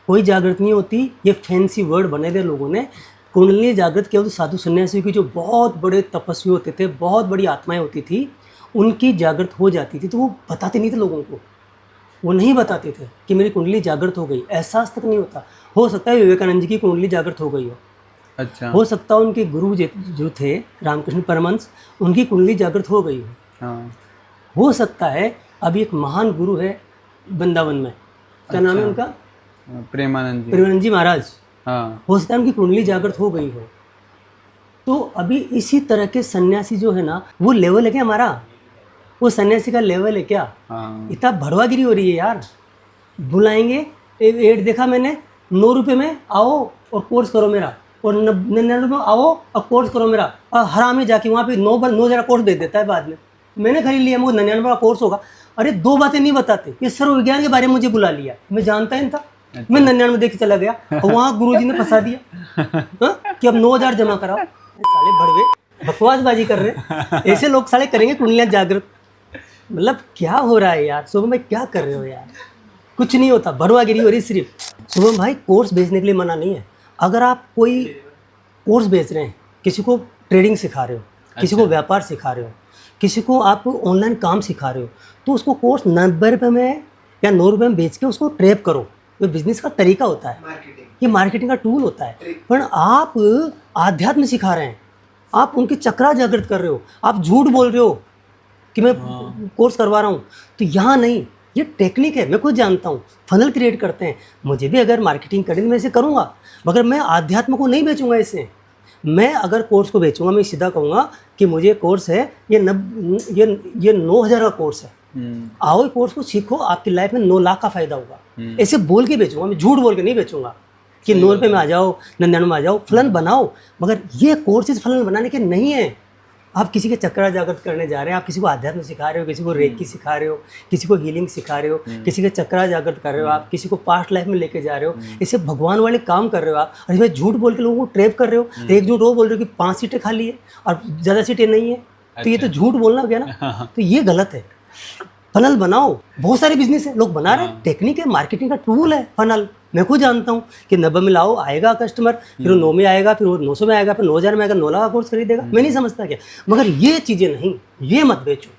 कोई जागृत नहीं होती। ये फैंसी वर्ड बने थे लोगों ने। कुंडली जागृत केवल साधु सन्यासी की, जो बहुत बड़े तपस्वी होते थे, बहुत बड़ी आत्माएं होती थी, उनकी जागृत हो जाती थी, तो वो बताते नहीं थे लोगों को। वो नहीं बताते थे कि मेरी कुंडली जागृत हो गई, एहसास तक नहीं होता। हो सकता है विवेकानंद जी की कुंडली जागृत हो गई हो, अच्छा। हो सकता है उनके गुरु जो थे रामकृष्ण परमहंस, उनकी कुंडली जागृत हो गई हो। हाँ। हो सकता है अभी एक महान गुरु है वृंदावन में, क्या नाम है उनका, प्रेमानंद जी महाराज, हाँ। हो सकता है उनकी कुंडली जागृत हो गई हो। तो अभी इसी तरह के सन्यासी जो है ना, वो लेवल है क्या हमारा, वो सन्यासी का लेवल है क्या? हाँ। इतना भड़वागिरी हो रही है यार। बुलाएंगे, एड देखा मैंने, 9 रुपये में आओ और कोर्स करो मेरा, और 99 में आओ और कोर्स करो मेरा, और हरामी जाके वहाँ पे 9 कोर्स दे देता है बाद में। मैंने खरीद लिया, मुझे 99 का कोर्स होगा। अरे 2 बातें नहीं बताते, ये सर्व विज्ञान के बारे में मुझे बुला लिया, मैं जानता ही नहीं था। मैं 99 देख के चला गया और वहाँ गुरुजी ने फंसा दिया कि अब 9,000 जमा कराओ। साले भड़वे बकवासबाजी कर रहे हैं, ऐसे लोग साले करेंगे कुंडलियाँ जागृत। मतलब क्या हो रहा है यार, शुभम भाई क्या कर रहे हो यार, कुछ नहीं होता, भड़वागिरी हो रही सिर्फ। शुभम भाई कोर्स बेचने के लिए मना नहीं है, अगर आप कोई कोर्स बेच रहे हैं, किसी को ट्रेडिंग सिखा रहे हो, किसी को व्यापार सिखा रहे हो, किसी को आप ऑनलाइन काम सिखा रहे हो, तो उसको कोर्स 90 रुपये में या 9 रुपये में बेच के उसको ट्रेप करो। ये बिजनेस का तरीका होता है, ये मार्केटिंग का टूल होता है। पर आप आध्यात्म सिखा रहे हैं, आप उनकी चक्रा जागृत कर रहे हो, आप झूठ बोल रहे हो कि मैं कोर्स करवा रहा हूँ, तो यहाँ नहीं, ये टेक्निक है, मैं खुद जानता हूँ। फनल क्रिएट करते हैं, मुझे भी अगर मार्केटिंग करनी मैं इसे करूँगा, मगर मैं आध्यात्म को नहीं बेचूंगा इससे। मैं अगर कोर्स को बेचूंगा, मैं सीधा कहूँगा कि मुझे कोर्स है, ये 9,000 का कोर्स है, आओ कोर्स को सीखो, आपकी लाइफ में 9 लाख का फायदा होगा। ऐसे बोल के बेचूंगा, मैं झूठ बोल के नहीं बेचूंगा कि 9 रुपये में आ जाओ, 99 में आ जाओ, फलन बनाओ। मगर ये कोर्सेज फलन बनाने के नहीं है। आप किसी के चक्रा जागृत करने जा रहे हैं, आप किसी को आध्यात्म सिखा रहे हो, किसी को रेकी सिखा रहे हो, किसी को हीलिंग सिखा रहे हो, किसी के चक्रा जागृत कर रहे हो, आप किसी को पास्ट लाइफ में लेके जा रहे हो, इसे भगवान वाले काम कर रहे हो आप। और इसमें झूठ बोल के लोगों को ट्रैप कर रहे हो। एक झूठ वो बोल रहे हो कि 5 सीटें खाली है और ज़्यादा सीटें नहीं है, तो ये तो झूठ बोलना हो गया ना, तो ये गलत है। फनल बनाओ, बहुत सारे बिजनेस है, लोग बना रहे हैं, टेक्निक है, मार्केटिंग का टूल है फनल। मैं खुद जानता हूँ कि 90 में लाओ, आएगा कस्टमर, फिर वो 9 में आएगा, फिर वो 900 में आएगा, फिर 9,000 में आएगा, 9 लाख का कोर्स खरीदेगा। मैं नहीं समझता क्या, मगर ये चीज़ें नहीं, ये मत बेचो,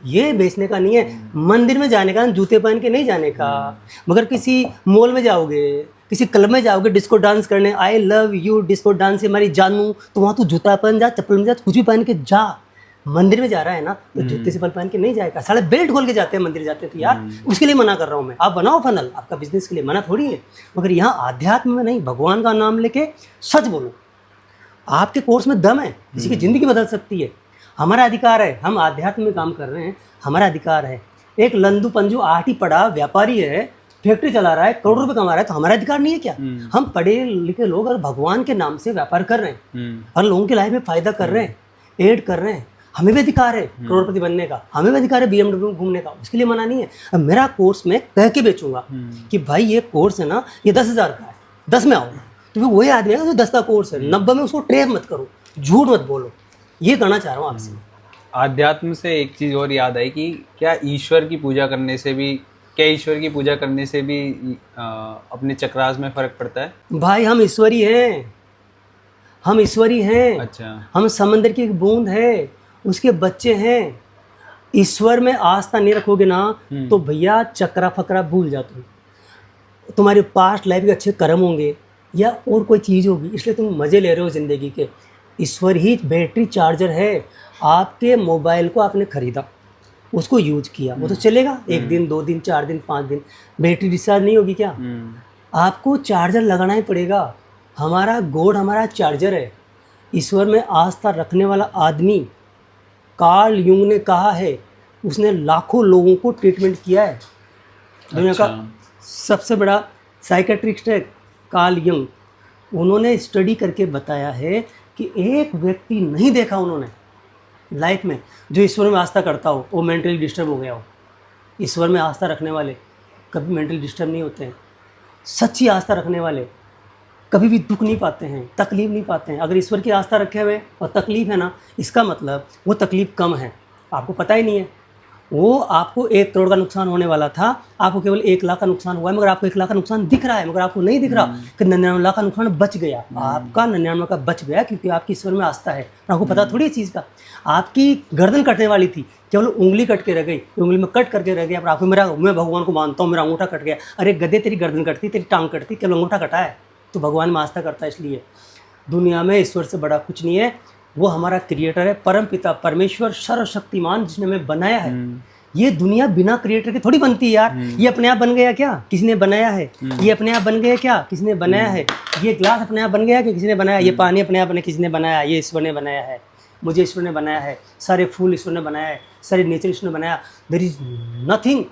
ये बेचने का नहीं है। मंदिर में जाने का, जूते पहन के नहीं जाने का, मगर किसी मॉल में जाओगे, किसी क्लब में जाओगे डिस्को डांस करने, I love you disco dance से हमारी जानू, तो वहाँ तू जूता पहन जा, चप्पल में जा, कुछ भी पहन के जा। मंदिर में जा रहा है ना, तो जूते से पहन के नहीं जाएगा, साले बेल्ट खोल के जाते हैं मंदिर जाते हैं। तो यार उसके लिए मना कर रहा हूँ मैं, आप बनाओ फनल, आपका बिजनेस के लिए मना थोड़ी है। मगर यहाँ आध्यात्म में नहीं, भगवान का नाम लेके सच बोलो। आपके कोर्स में दम है, किसी की ज़िंदगी बदल सकती है। हमारा अधिकार है, हम आध्यात्म में काम कर रहे हैं, हमारा अधिकार है। एक लंदू पंजू 8 ही पढ़ा व्यापारी है, फैक्ट्री चला रहा है, करोड़ों रुपये कमा रहा है, तो हमारा अधिकार नहीं है क्या? हम पढ़े लिखे लोग और भगवान के नाम से व्यापार कर रहे हैं, हर लोगों की लाइफ में फ़ायदा कर रहे हैं, एड कर रहे हैं, हमें भी अधिकार है करोड़पति बनने का, हमें भी अधिकार है BMW में घूमने का, उसके लिए मना नहीं है। अब मेरा कोर्स मैं कह के बेचूंगा कि भाई ये कोर्स है ना, ये 10,000 का है, 10 में आओ, तो फिर वही आदमी है जो 10 का कोर्स है, 90 में उसको ट्रेप मत करो, झूठ मत बोलो। ये कहना चाह रहा हूँ आपसे। आध्यात्म से एक चीज़ और याद आई कि क्या ईश्वर की पूजा करने से भी अपने चक्रास में फ़र्क पड़ता है? भाई हम ईश्वरी हैं, हम ईश्वरी हैं। अच्छा। हम समंदर की एक बूंद है, उसके बच्चे हैं। ईश्वर में आस्था नहीं रखोगे ना, तो भैया चक्रा फकरा भूल जाते हो। तुम्हारे पास्ट लाइफ के अच्छे कर्म होंगे या और कोई चीज़ होगी, इसलिए तुम मज़े ले रहे हो ज़िंदगी के। ईश्वर ही बैटरी चार्जर है। आपके मोबाइल को आपने ख़रीदा, उसको यूज किया, वो तो चलेगा 1 दिन 2 दिन 4 दिन 5 दिन, बैटरी डिस्चार्ज नहीं होगी क्या? आपको चार्जर लगाना ही पड़ेगा। हमारा गॉड हमारा चार्जर है। ईश्वर में आस्था रखने वाला आदमी, कार्ल यूंग ने कहा है, उसने लाखों लोगों को ट्रीटमेंट किया है। दुनिया का सबसे बड़ा साइकेट्रिस्ट है कार्ल यूंग। उन्होंने स्टडी करके बताया है कि एक व्यक्ति नहीं देखा उन्होंने लाइफ में जो ईश्वर में आस्था करता हो वो मेंटली डिस्टर्ब हो गया हो। ईश्वर में आस्था रखने वाले कभी मेंटली डिस्टर्ब नहीं होते हैं। सच्ची आस्था रखने वाले कभी भी दुख नहीं पाते हैं, तकलीफ़ नहीं पाते हैं। अगर ईश्वर की आस्था रखे हुए और तकलीफ़ है ना, इसका मतलब वो तकलीफ़ कम है, आपको पता ही नहीं है। वो आपको 1 करोड़ का नुकसान होने वाला था, आपको केवल 1 लाख का नुकसान हुआ है, मगर आपको 1 लाख का नुकसान दिख रहा है, मगर आपको नहीं दिख रहा कि 99 लाख का नुकसान बच गया। आपका 99 का बच गया क्योंकि आपकी ईश्वर में आस्था है। और आपको पता थोड़ी चीज़ का, आपकी गर्दन कटने वाली थी, केवल उंगली कट के रह गई, उंगली में कट करके रह गया। पर आपको मैं भगवान को मानता हूँ, मेरा अंगूठा कट गया। अरे गधे, तेरी गर्दन कटती, तेरी टांग कटती, केवल अंगूठा कटा है। तो भगवान में आस्था करता है। इसलिए दुनिया में ईश्वर से बड़ा कुछ नहीं है। वो हमारा क्रिएटर है, परम पिता परमेश्वर सर्वशक्तिमान, जिसने हमें बनाया है। ये दुनिया बिना क्रिएटर के थोड़ी बनती है यार। ये अपने आप बन गया क्या? किसी ने बनाया है? ये अपने आप बन गया क्या? किसी ने बनाया है? ये ग्लास अपने आप बन गया कि किसी ने बनाया? ये पानी अपने आप किसी ने बनाया? ये ईश्वर ने बनाया है। मुझे ईश्वर ने बनाया है। सारे फूल ईश्वर ने बनाया है। सारे नेचर ईश्वर ने बनाया। There is nothing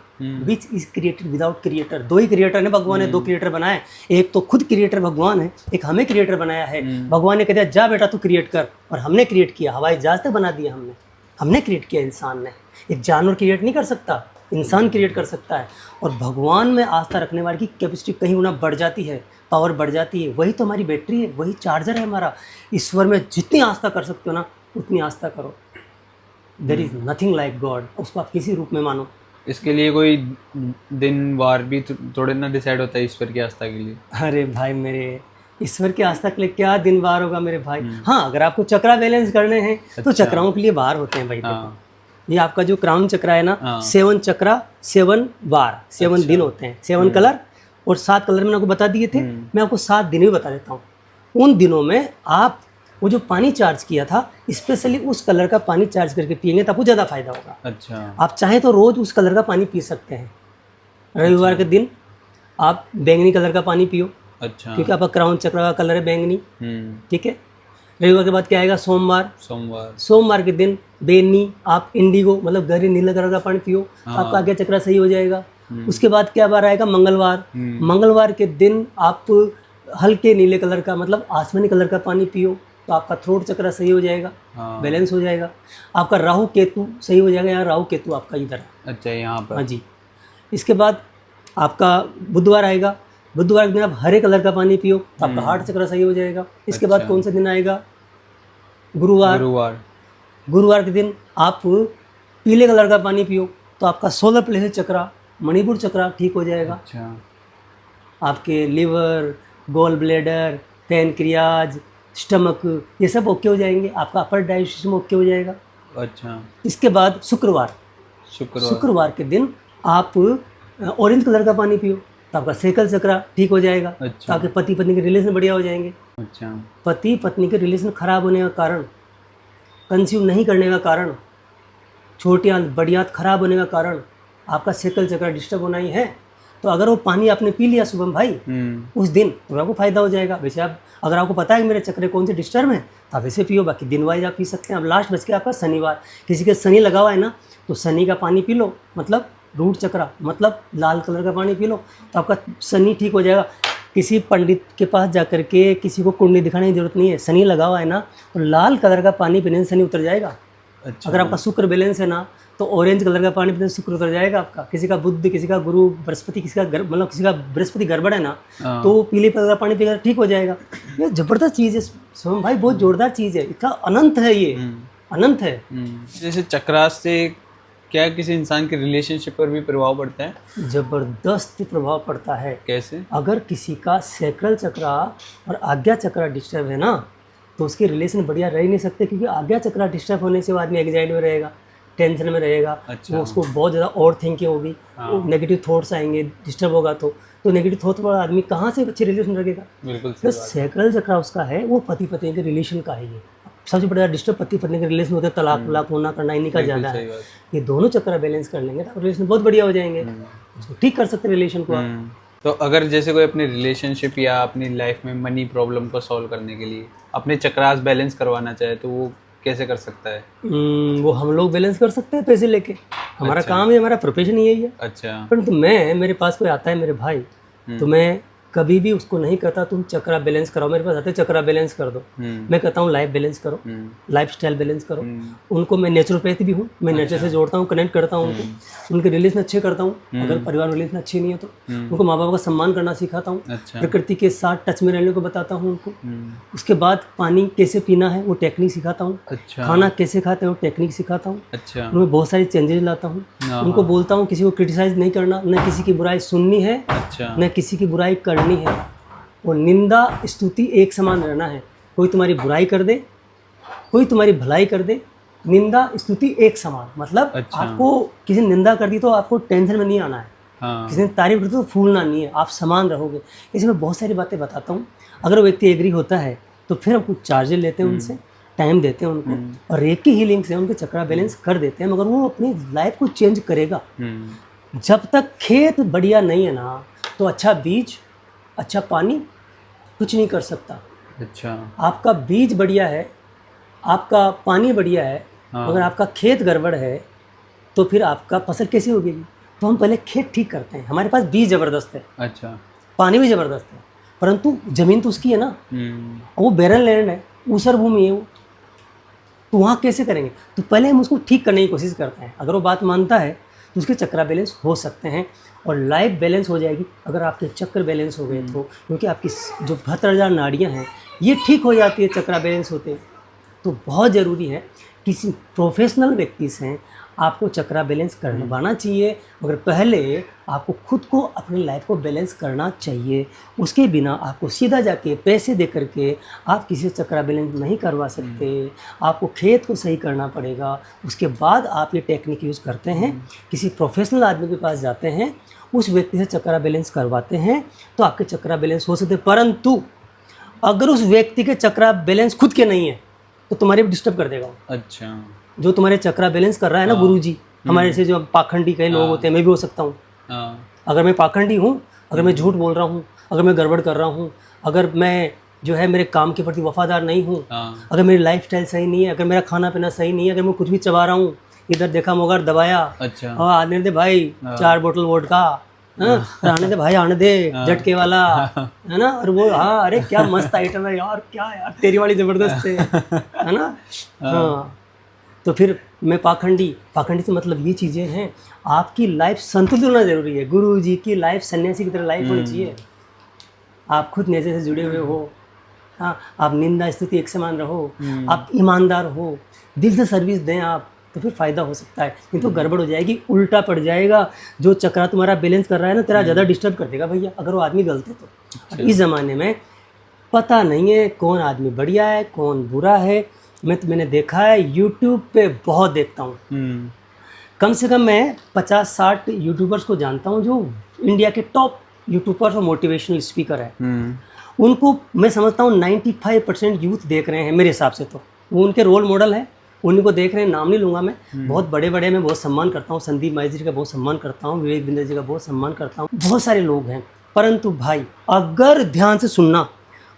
which is created without creator. 2 ही क्रिएटर ने भगवान ने, 2 क्रिएटर बनाए। एक तो खुद क्रिएटर भगवान है, एक हमें क्रिएटर बनाया है। भगवान ने कह दिया जा बेटा तू क्रिएट कर, और हमने क्रिएट किया। हवाई जहाज तक बना दिया हमने क्रिएट किया। इंसान ने, एक जानवर क्रिएट नहीं कर सकता, इंसान क्रिएट कर सकता है। और भगवान में आस्था रखने वाले की कैपेसिटी कहीं गुना बढ़ जाती है, पावर बढ़ जाती है। वही तो हमारी बैटरी है, वही चार्जर है हमारा। ईश्वर में जितनी आस्था कर सकते हो ना, उतनी आस्था करो। There is nothing like God. उसको आप किसी रूप में मानो। इसके लिए कोई दिन वार भी थोड़े ना डिसाइड होता है ईश्वर की आस्था के लिए? अरे भाई मेरे, ईश्वर की आस्था के लिए क्या दिन वार होगा मेरे भाई। हाँ, अगर आपको चक्रा बैलेंस करने हैं तो चक्राओं के लिए वार होते हैं भाई। हाँ। ये आपका जो क्राउन चक्रा है ना, 7 चक्रा 7 वार, 7 दिन होते हैं, 7 कलर और 7 कलर मैंने आपको बता दिए थे। मैं आपको 7 दिन भी बता देता हूँ। उन दिनों में आप वो जो पानी चार्ज किया था, स्पेशली उस कलर का पानी चार्ज करके पिएंगे तो आपको ज़्यादा फायदा होगा। अच्छा। आप चाहें तो रोज़ उस कलर का पानी पी सकते हैं। रविवार के दिन आप बैंगनी कलर का पानी पियो। अच्छा। क्योंकि आपका क्राउन चक्र का कलर है बैंगनी। ठीक है। रविवार के बाद क्या आएगा? सोमवार के दिन बेनी, आप इंडिगो मतलब गहरे नीले कलर का पानी पियो। आपका आज्ञा चक्र सही हो जाएगा। उसके बाद क्या बार आएगा? मंगलवार के दिन आप हल्के नीले कलर का मतलब आसमानी कलर का पानी पियो, तो आपका थ्रोट चक्र सही हो जाएगा, बैलेंस हो जाएगा। आपका राहु केतु सही हो जाएगा। यहाँ राहु केतु आपका इधर है। अच्छा, यहाँ पर। हाँ जी। इसके बाद आपका बुधवार आएगा। बुधवार के दिन आप हरे कलर का पानी पियो, तो आपका हार्ट चक्र सही हो जाएगा। इसके बाद कौन सा दिन आएगा? गुरुवार के दिन आप पीले कलर का पानी पियो, तो आपका सोलर प्लेक्सस चक्र, मणिपुर चक्र ठीक हो जाएगा। अच्छा। आपके liver, gall bladder, pancreas, stomach, ये सब ओके हो जाएंगे। आपका अपर डाइजेशन ओके हो जाएगा। अच्छा। इसके बाद शुक्रवार के दिन आप ऑरेंज कलर का पानी पियो, तो आपका सेकल चक्र ठीक हो जाएगा। अच्छा। तो आपके पति पत्नी के रिलेशन बढ़िया हो जाएंगे। अच्छा। पति पत्नी के रिलेशन खराब होने का कारण, कंज्यूम नहीं करने का कारण, छोटी आंत बड़ी आंत खराब होने का कारण आपका सेकल चक्र डिस्टर्ब होना ही है। तो अगर वो पानी आपने पी लिया शुभम भाई उस दिन, तो आपको फायदा हो जाएगा। वैसे आप अगर आपको पता है कि मेरे चक्र कौन से डिस्टर्ब हैं, तो आप ऐसे पियो। बाकी दिन वाइज आप पी सकते हैं। अब लास्ट बच के आपका शनिवार। किसी के शनि लगा हुआ है ना, तो शनि का पानी पी लो, मतलब रूट चक्र मतलब लाल कलर का पानी पी लो, तो आपका शनि ठीक हो जाएगा। किसी पंडित के पास जा कर के किसी को कुंडली दिखाने की जरूरत नहीं है। शनि लगा हुआ है ना, तो लाल कलर का पानी पीने से शनि उतर जाएगा। अच्छा। अगर आपका शुक्र बैलेंस है ना, तो ऑरेंज कलर का पानी पीने से शुक्र उतर जाएगा आपका। किसी का बुध, किसी का गुरु, बृहस्पति, मतलब किसी का बृहस्पति गड़बड़ है ना, तो पीले कलर का पानी पीकर ठीक हो जाएगा। ये जबरदस्त चीज़ है सोम भाई, बहुत जोरदार चीज़ है। इसका अनंत है, ये अनंत है। जैसे चक्रास से क्या किसी इंसान के रिलेशनशिप पर भी प्रभाव पड़ता है? जबरदस्त प्रभाव पड़ता है। कैसे? अगर किसी का सैक्रल चक्र और आज्ञा चक्र डिस्टर्ब है ना, तो उसके रिलेशन बढ़िया रह ही नहीं सकते। क्योंकि आज्ञा चक्र डिस्टर्ब होने से वो आदमी एंग्जाइटी में रहेगा, टेंशन में रहेगा। अच्छा। वो उसको बहुत ज़्यादा ओवर थिंकिंग होगी, नेगेटिव थॉट्स आएंगे, डिस्टर्ब होगा। तो नेगेटिव थॉट वाला आदमी कहाँ से अच्छे रिलेशन रखेगा? बिल्कुल। जो सैक्रल चक्र उसका है, वो पति पत्नी के रिलेशन का है। ये सबसे बड़ा डिस्टर्ब पति पत्नी के रिलेशन होते हैं। तलाक वलाक होना करना इन्हीं का ज़्यादा है। ये दोनों चक्र बैलेंस कर लेंगे तो रिलेशन बहुत बढ़िया हो जाएंगे। उसको ठीक कर सकते हैं रिलेशन को आप। तो अगर जैसे कोई अपने रिलेशनशिप या अपनी लाइफ में मनी प्रॉब्लम को सॉल्व करने के लिए अपने चक्रास बैलेंस करवाना चाहे, तो वो कैसे कर सकता है? वो हम लोग बैलेंस कर सकते हैं पैसे लेके। हमारा काम है, हमारा प्रोफेशन यही है। अच्छा। परंतु मेरे पास कोई आता है मेरे भाई, तो मैं कभी भी उसको नहीं कहता तुम चक्रा बैलेंस कराओ, मेरे पास आते चक्रा बैलेंस कर दो, मैं कहता हूँ लाइफ बैलेंस करो, लाइफ स्टाइल बैलेंस करो। उनको मैं नेचुरोपैथ भी हूँ, मैं नेचर से जोड़ता हूँ, कनेक्ट करता हूँ उनको, उनके रिलेशन अच्छे करता हूँ। अगर परिवार रिलेशन अच्छे नहीं है तो उनको माँ बाप का सम्मान करना सिखाता हूँ, प्रकृति के साथ टच में रहने को बताता हूँ उनको। उसके बाद पानी कैसे पीना है वो टेक्निक सिखाता हूँ, खाना कैसे खाते हैं वो टेक्निक सिखाता हूँ, उनमें बहुत सारी चेंजेस लाता हूँ। उनको बोलता हूँ किसी को क्रिटिसाइज नहीं करना, न किसी की बुराई सुननी है न किसी की बुराई करनी है, और निंदा स्तुति एक समान रहना है। कोई तुम्हारी बुराई कर दे, कोई तुम्हारी भलाई कर दे, निंदा स्तुति एक समान। मतलब आपको किसी ने निंदा कर दी तो आपको टेंशन में नहीं आना है, किसी ने तारीफ कर दी तो फूलना नहीं है, आप समान रहोगे। इसमें मैं बहुत सारी बातें बताता हूँ। अगर वो व्यक्ति एग्री होता है तो फिर हम कुछ चार्जेस लेते हैं उनसे, टाइम देते हैं उनको, और रेकी हीलिंग से उनके चक्रा बैलेंस कर देते हैं। मगर वो अपनी लाइफ को चेंज करेगा। जब तक खेत बढ़िया नहीं है ना तो अच्छा बीज, अच्छा पानी कुछ नहीं कर सकता। आपका बीज बढ़िया है, आपका पानी बढ़िया है, अगर आपका खेत गड़बड़ है तो फिर आपका फसल कैसे होगी? तो हम पहले खेत ठीक करते हैं। हमारे पास बीज ज़बरदस्त है, पानी भी ज़बरदस्त है, परंतु ज़मीन तो उसकी है ना, वो बैरन लैंड है, ऊसर भूमि है वो, तो वहाँ कैसे करेंगे? तो पहले हम उसको ठीक करने की कोशिश करते हैं। अगर वो बात मानता है तो उसके चक्रा बैलेंस हो सकते हैं और लाइफ बैलेंस हो जाएगी अगर आपके चक्र बैलेंस हो गए तो। क्योंकि आपकी जो 72,000 नाड़ियाँ हैं ये ठीक हो जाती है चक्रा बैलेंस होते हैं। तो बहुत ज़रूरी है किसी प्रोफेशनल व्यक्ति से आपको चक्रा बैलेंस करवाना चाहिए, मगर पहले आपको खुद को अपनी लाइफ को बैलेंस करना चाहिए। उसके बिना आपको सीधा जाके पैसे दे करके आप किसी से चक्रा बैलेंस नहीं करवा सकते। आपको खेत को सही करना पड़ेगा, उसके बाद आप ये टेक्निक यूज़ करते हैं, किसी प्रोफेशनल आदमी के पास जाते हैं, उस व्यक्ति से चक्रा बैलेंस करवाते हैं तो आपके चक्रा बैलेंस हो सकते। परंतु अगर उस व्यक्ति के चक्रा बैलेंस खुद के नहीं है तो तुम्हारे भी डिस्टर्ब कर देगा। जो तुम्हारे चक्रा बैलेंस कर रहा है ना गुरुजी, हमारे से जो पाखंडी कई लोग होते हैं, मैं भी हो सकता हूँ। अगर मैं पाखंडी हूँ, अगर मैं झूठ बोल रहा हूँ, अगर मैं गड़बड़ कर रहा हूँ, अगर मैं जो है मेरे काम के प्रति वफादार नहीं हूँ, अगर मेरी लाइफस्टाइल सही नहीं है, अगर मेरा खाना पीना सही नहीं है, अगर मैं कुछ भी चबा रहा हूँ, इधर देखा मगर दबाया, और आने दे भाई 4 बोतल वोडका, आने दे भाई, आने दे झटके वाला, है ना, और वो हाँ अरे क्या मस्त आइटम है यार, क्या यार तेरी वाली ज़बरदस्त है ना। हाँ, तो फिर मैं पाखंडी से मतलब ये चीज़ें हैं। आपकी लाइफ संतुलित होना ज़रूरी है। गुरु जी की लाइफ सन्यासी की तरह लाइफ होनी चाहिए। आप खुद नेचर से जुड़े हुए हो, हाँ, आप निंदा स्तुति एक समान रहो, आप ईमानदार हो, दिल से सर्विस दें आप, तो फिर फ़ायदा हो सकता है। नहीं तो गड़बड़ हो जाएगी, उल्टा पड़ जाएगा। जो चक्रा तुम्हारा बैलेंस कर रहा है ना, तेरा ज़्यादा डिस्टर्ब कर देगा भैया, अगर वो आदमी गलत है तो। इस ज़माने में पता नहीं है कौन आदमी बढ़िया है कौन बुरा है। मैंने देखा है, यूट्यूब पे बहुत देखता हूँ, कम से कम मैं 50-60 यूट्यूबर्स को जानता हूँ जो इंडिया के टॉप यूट्यूबर्स और मोटिवेशनल स्पीकर है। उनको मैं समझता हूँ 95% यूथ देख रहे हैं मेरे हिसाब से, तो वो उनके रोल मॉडल है, उन्हीं को देख रहे हैं। नाम नहीं लूँगा मैं, बहुत बड़े बड़े मैं बहुत सम्मान करता हूँ, संदीप माइजी का बहुत सम्मान करता हूँ, विवेक बिंदर जी का बहुत सम्मान करता हूँ, बहुत सारे लोग हैं। परंतु भाई अगर ध्यान से सुनना,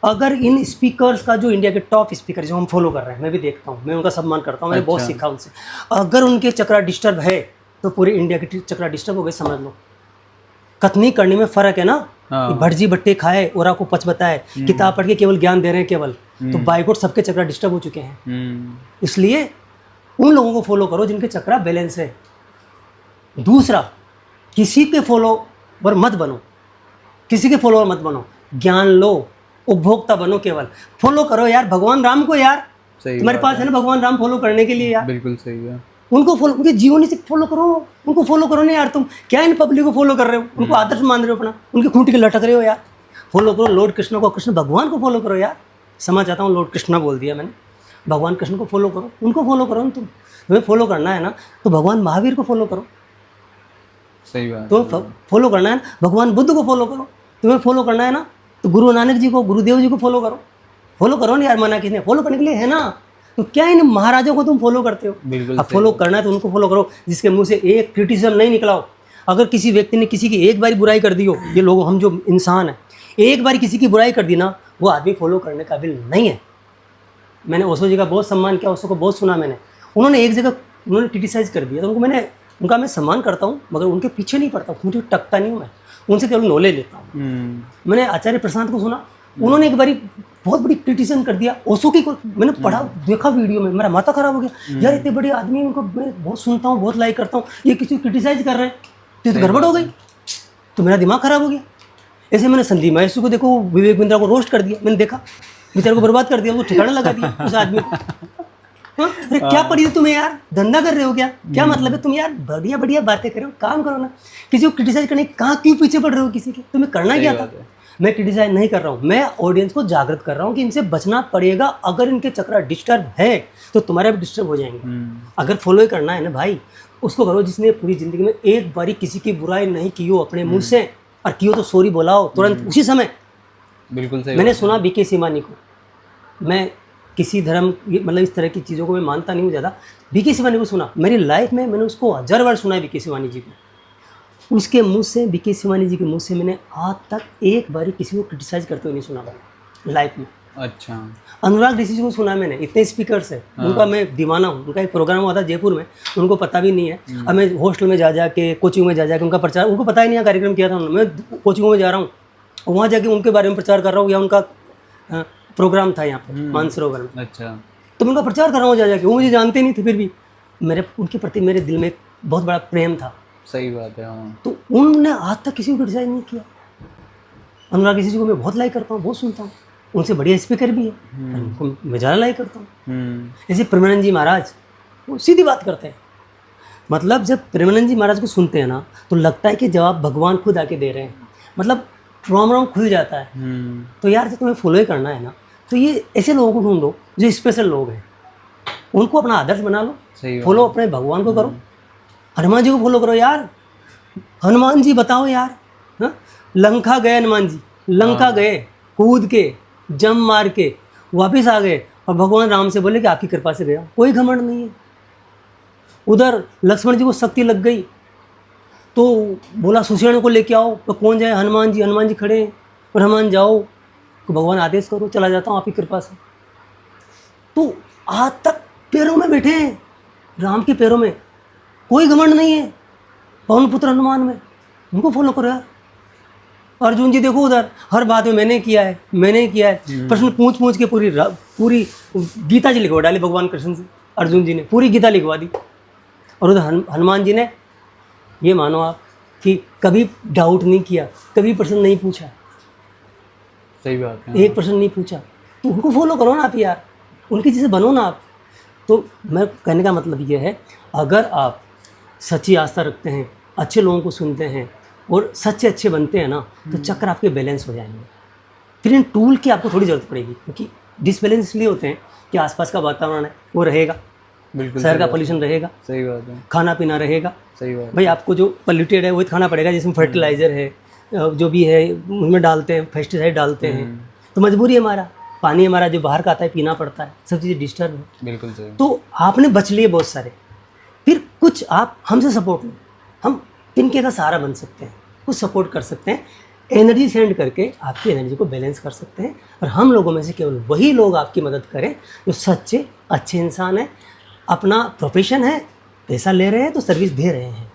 अगर इन स्पीकर्स का जो इंडिया के टॉप स्पीकर जो हम फॉलो कर रहे हैं, मैं भी देखता हूँ, मैं उनका सम्मान करता हूँ, मैंने बहुत सीखा उनसे। अगर उनके चक्रा डिस्टर्ब है तो पूरे इंडिया के चक्रा डिस्टर्ब हो गए, समझ लो। कथनी करने में फ़र्क है ना, भटजी बट्टे खाए और आपको पच बताए, किताब पढ़ के केवल ज्ञान दे रहे हैं केवल, तो बाइकआउट सबके चक्रा डिस्टर्ब हो चुके हैं। इसलिए उन लोगों को फॉलो करो जिनके चक्रा बैलेंस है। दूसरा, किसी के फॉलोवर मत बनो, किसी के फॉलोवर मत बनो, ज्ञान लो, उपभोक्ता बनो, केवल फॉलो करो यार भगवान राम को। यार तुम्हारे पास है ना भगवान राम फॉलो करने के लिए यार, बिल्कुल सही है। उनको फॉलो, उनके जीवन से फॉलो करो, उनको फॉलो करो ना यार। तुम क्या इन पब्लिक को फॉलो कर रहे हो, उनको आदर्श मान रहे हो अपना, उनकी खूंटी के लटक रहे हो यार। फॉलो करो लॉर्ड कृष्ण को, कृष्ण भगवान को फॉलो करो यार। समझ आता हूँ लॉर्ड कृष्ण बोल दिया मैंने, भगवान कृष्ण को फॉलो करो, उनको फॉलो करो ना। तुम्हें फॉलो करना है ना तो भगवान महावीर को फॉलो करो, सही बात। तो फॉलो करना है ना भगवान बुद्ध को फॉलो करो, तुम्हें फॉलो करना है ना तो गुरु नानक जी को, गुरुदेव जी को फॉलो करो। फॉलो करो ना यार, मना किसने, फॉलो करने के लिए है ना। तो क्या इन महाराजों को तुम फॉलो करते हो? अब फॉलो करना है तो उनको फॉलो करो जिसके मुंह से एक क्रिटिसिज्म नहीं निकला हो। अगर किसी व्यक्ति ने किसी की एक बारी बुराई कर दी हो, ये लोग हम जो इंसान हैं, एक बार किसी की बुराई कर दी ना, वो आदमी फॉलो करने का काबिल नहीं है। मैंने ओशो जी का बहुत सम्मान किया, ओशो को बहुत सुना मैंने। उन्होंने एक जगह उन्होंने क्रिटिसाइज़ कर दिया तो उनको मैंने उनका मैं सम्मान करता हूँ, मगर उनके पीछे नहीं पड़ता, उनकी टकता नहीं हूँ मैं, उनसे केवल नॉलेज लेता हूँ। मैंने आचार्य प्रशांत को सुना, उन्होंने एक बारी बहुत बड़ी क्रिटिसिज्म कर दिया ओशो की। मैंने पढ़ा, देखा वीडियो में, मेरा माथा खराब हो गया। यार इतने बड़े आदमी, उनको मैं बहुत सुनता हूँ, बहुत लाइक करता हूँ, ये किसी को क्रिटिसाइज कर रहे हैं तो गड़बड़ हो गई, तो मेरा दिमाग खराब हो गया। ऐसे मैंने संदीप माहेश्वरी को देखो, विवेक बिंद्रा को रोस्ट कर दिया, मैंने देखा बेचारे को बर्बाद कर दिया, वो ठिकाना लगा दिया उस आदमी को। हाँ? अरे क्या पड़ी है तुम्हें यार, धंधा कर रहे हो क्या मतलब है? तुम यार बढ़िया बढ़िया बातें करो, काम करो ना, किसी को क्रिटिसाइज करने कहाँ क्यों पीछे पड़ रहे हो किसी के? तुम्हें करना क्या था? मैं क्रिटिसाइज नहीं कर रहा हूँ, मैं ऑडियंस को जागृत कर रहा हूँ कि इनसे बचना पड़ेगा। अगर इनके चक्रा डिस्टर्ब है तो तुम्हारे भी डिस्टर्ब हो जाएंगे। अगर फॉलो ही करना है ना भाई, उसको करो जिसने पूरी जिंदगी में एक बारी किसी की बुराई नहीं की हो अपने मुंह से, और की हो तो सॉरी बोलाओ तुरंत उसी समय। बिल्कुल सही। मैंने सुना बीके सिमानी को, मैं किसी धर्म मतलब इस तरह की चीज़ों को मैं मानता नहीं हूँ ज़्यादा, बीके सिमानी को सुना मेरी लाइफ में, मैंने उसको 1000 बार सुना है बीके सिमानी जी को। उसके मुंह से, बीके सिमानी जी के मुंह से मैंने आज तक एक बारी किसी को क्रिटिसाइज करते हुए नहीं सुना लाइफ में। अच्छा। अनुराग ऋषि जी को सुना मैंने, इतने स्पीकर्स है, उनका मैं दीवाना हूँ। उनका एक प्रोग्राम हुआ था जयपुर में, उनको पता भी नहीं है। अब मैं हॉस्टल में जा जाके, कोचिंग में जा जाके उनका प्रचार, उनको पता ही नहीं है कार्यक्रम किया था उन्होंने। मैं कोचिंगों में जा रहा हूँ, वहाँ जाके उनके बारे में प्रचार कर रहा हूँ, या उनका प्रोग्राम था यहाँ पे मानसरोवर में। अच्छा। तो मैं उनका प्रचार कर रहा हूँ जा जाके, वो मुझे जानते नहीं थे, फिर भी मेरे उनके प्रति मेरे दिल में बहुत बड़ा प्रेम था। सही बात है। हाँ। तो उन्होंने आज तक किसी को क्रिटिसाइज नहीं किया। अनुराग ऋषि जी को मैं बहुत लाइक करता हूँ, बहुत सुनता हूँ, उनसे बढ़िया स्पीकर भी है, उनको मैं ज़्यादा लाइक करता हूँ। जैसे प्रेमानंद जी महाराज, वो सीधी बात करते हैं। मतलब जब प्रेमानंद जी महाराज को सुनते हैं ना, तो लगता है कि जवाब भगवान खुद आके दे रहे हैं, मतलब रोम रोम खुल जाता है। तो यार जब तुम्हें फॉलो ही करना है ना, तो ये ऐसे लोगों को ढूंढो जो स्पेशल लोग हैं, उनको अपना आदर्श बना लो, फॉलो अपने भगवान को करो। हनुमान जी को फॉलो करो यार, हनुमान जी बताओ यार, हाँ? लंका गए हनुमान जी, लंका गए, कूद के जम मार के वापस आ गए, और भगवान राम से बोले कि आपकी कृपा से गया, कोई घमंड नहीं है। उधर लक्ष्मण जी को शक्ति लग गई, तो बोला सुषेण को लेके आओ, तो कौन जाए? हनुमान जी खड़े हैं, और हनुमान जाओ, तो भगवान आदेश करो, चला जाता हूँ आपकी कृपा से। तो आज तक पैरों में बैठे हैं, राम के पैरों में, कोई घमंड नहीं है पवन पुत्र हनुमान में, उनको फॉलो करो यार। अर्जुन जी देखो उधर, हर बात में मैंने किया है, प्रश्न पूछ के पूरी गीता जी लिखवा डाली भगवान कृष्ण से। अर्जुन जी ने पूरी गीता लिखवा दी, और उधर हनुमान जी ने, ये मानो आप कि कभी डाउट नहीं किया, कभी प्रश्न नहीं पूछा। सही बात है। एक प्रश्न नहीं पूछा। तो उनको फॉलो करो ना आप यार, उनकी जैसे बनो ना आप। तो मैं कहने का मतलब ये है, अगर आप सच्ची आस्था रखते हैं, अच्छे लोगों को सुनते हैं, और सच्चे अच्छे बनते हैं ना, तो चक्र आपके बैलेंस हो जाएंगे। फिर इन टूल की आपको थोड़ी ज़रूरत पड़ेगी, क्योंकि डिसबैलेंस इसलिए होते हैं कि आसपास का वातावरण है वो रहेगा, बिल्कुल शहर का पोल्यूशन रहेगा, सही बात है, खाना पीना रहेगा। सही बात भाई आपको जो पोल्यूटेड है वही खाना पड़ेगा, जिसमें फर्टिलाइज़र है, जो भी है उनमें डालते हैं, पेस्टिसाइड डालते हैं, तो मजबूरी है हमारा, पानी हमारा जो बाहर का आता है पीना पड़ता है, सब चीज़ें डिस्टर्ब है। बिल्कुल सही। तो आपने बच लिए बहुत सारे, फिर कुछ आप हमसे सपोर्ट लो, हम तिनके का सहारा बन सकते हैं, कुछ सपोर्ट कर सकते हैं, एनर्जी सेंड करके आपकी एनर्जी को बैलेंस कर सकते हैं। और हम लोगों में से केवल वही लोग आपकी मदद करें जो सच्चे अच्छे इंसान हैं, अपना प्रोफेशन है, पैसा ले रहे हैं तो सर्विस दे रहे हैं।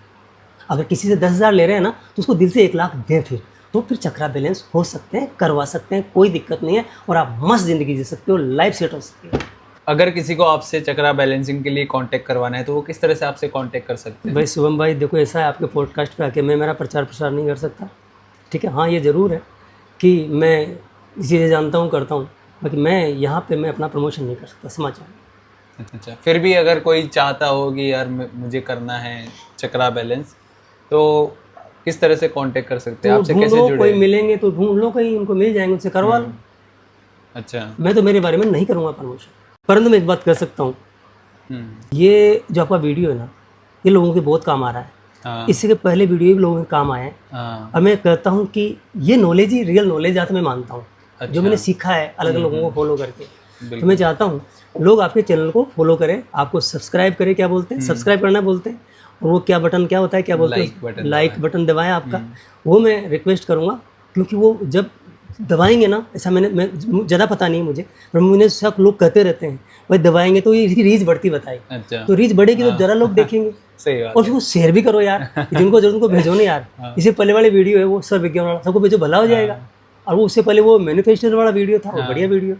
अगर किसी से 10,000 ले रहे हैं ना, तो उसको दिल से 1 लाख दें, फिर चक्रा बैलेंस हो सकते हैं, करवा सकते हैं, कोई दिक्कत नहीं है, और आप मस्त ज़िंदगी जी सकते हो, लाइफ सेट हो सकती है। अगर किसी को आपसे चक्रा बैलेंसिंग के लिए कांटेक्ट करवाना है तो वो किस तरह से आपसे कांटेक्ट कर सकते हैं? भाई शुभम भाई देखो, ऐसा है आपके पॉडकास्ट पे आके मैं मेरा प्रचार प्रसार नहीं कर सकता, ठीक है। हाँ ये ज़रूर है कि मैं चीज़ें जानता हूँ, करता हूँ, बाकी मैं यहाँ पे मैं अपना प्रमोशन नहीं कर सकता समाचार। अच्छा, फिर भी अगर कोई चाहता हो कि यार मुझे करना है चक्रा बैलेंस, तो किस तरह से कांटेक्ट कर सकते हैं? आपसे कैसे जुड़े? कोई मिलेंगे तो ढूंढ लो, कहीं उनको मिल जाएंगे, उनसे करवा लो। अच्छा। मैं तो मेरे बारे में नहीं करूँगा प्रमोशन, परंतु मैं एक बात कर सकता हूँ, ये जो आपका वीडियो है ना, ये लोगों के बहुत काम आ रहा है। हाँ। इससे पहले वीडियो भी लोगों के काम आए हैं। हाँ। और मैं कहता हूँ कि ये नॉलेज ही रियल नॉलेज आता मैं मानता हूँ। अच्छा। जो मैंने सीखा है अलग अलग लोगों को फॉलो करके, तो मैं चाहता हूँ लोग आपके चैनल को फॉलो करें, आपको सब्सक्राइब करें, क्या बोलते हैं सब्सक्राइब करना बोलते हैं, और वो क्या बटन क्या होता है, क्या बोलते हैं, लाइक बटन दबाएं आपका, वो मैं रिक्वेस्ट करूँगा। क्योंकि वो जब दबाएंगे ना, ऐसा मैं ज़्यादा पता नहीं है मुझे, पर मुझे सब लोग कहते रहते हैं भाई दबाएंगे तो ये इसकी रीच बढ़ती बताई। अच्छा, तो रीच बढ़ेगी तो ज़रा लोग देखेंगे सही बात और फिर वो शेयर भी करो यार, जिनको जरूरत उनको भेजो ना यार। इससे पहले वाले वीडियो है वो सर विज्ञान वाला, सबको भेजो, भला हो जाएगा। और वो उससे पहले वो मैन्युफैक्चरर वाला वीडियो था, वो बढ़िया वीडियो,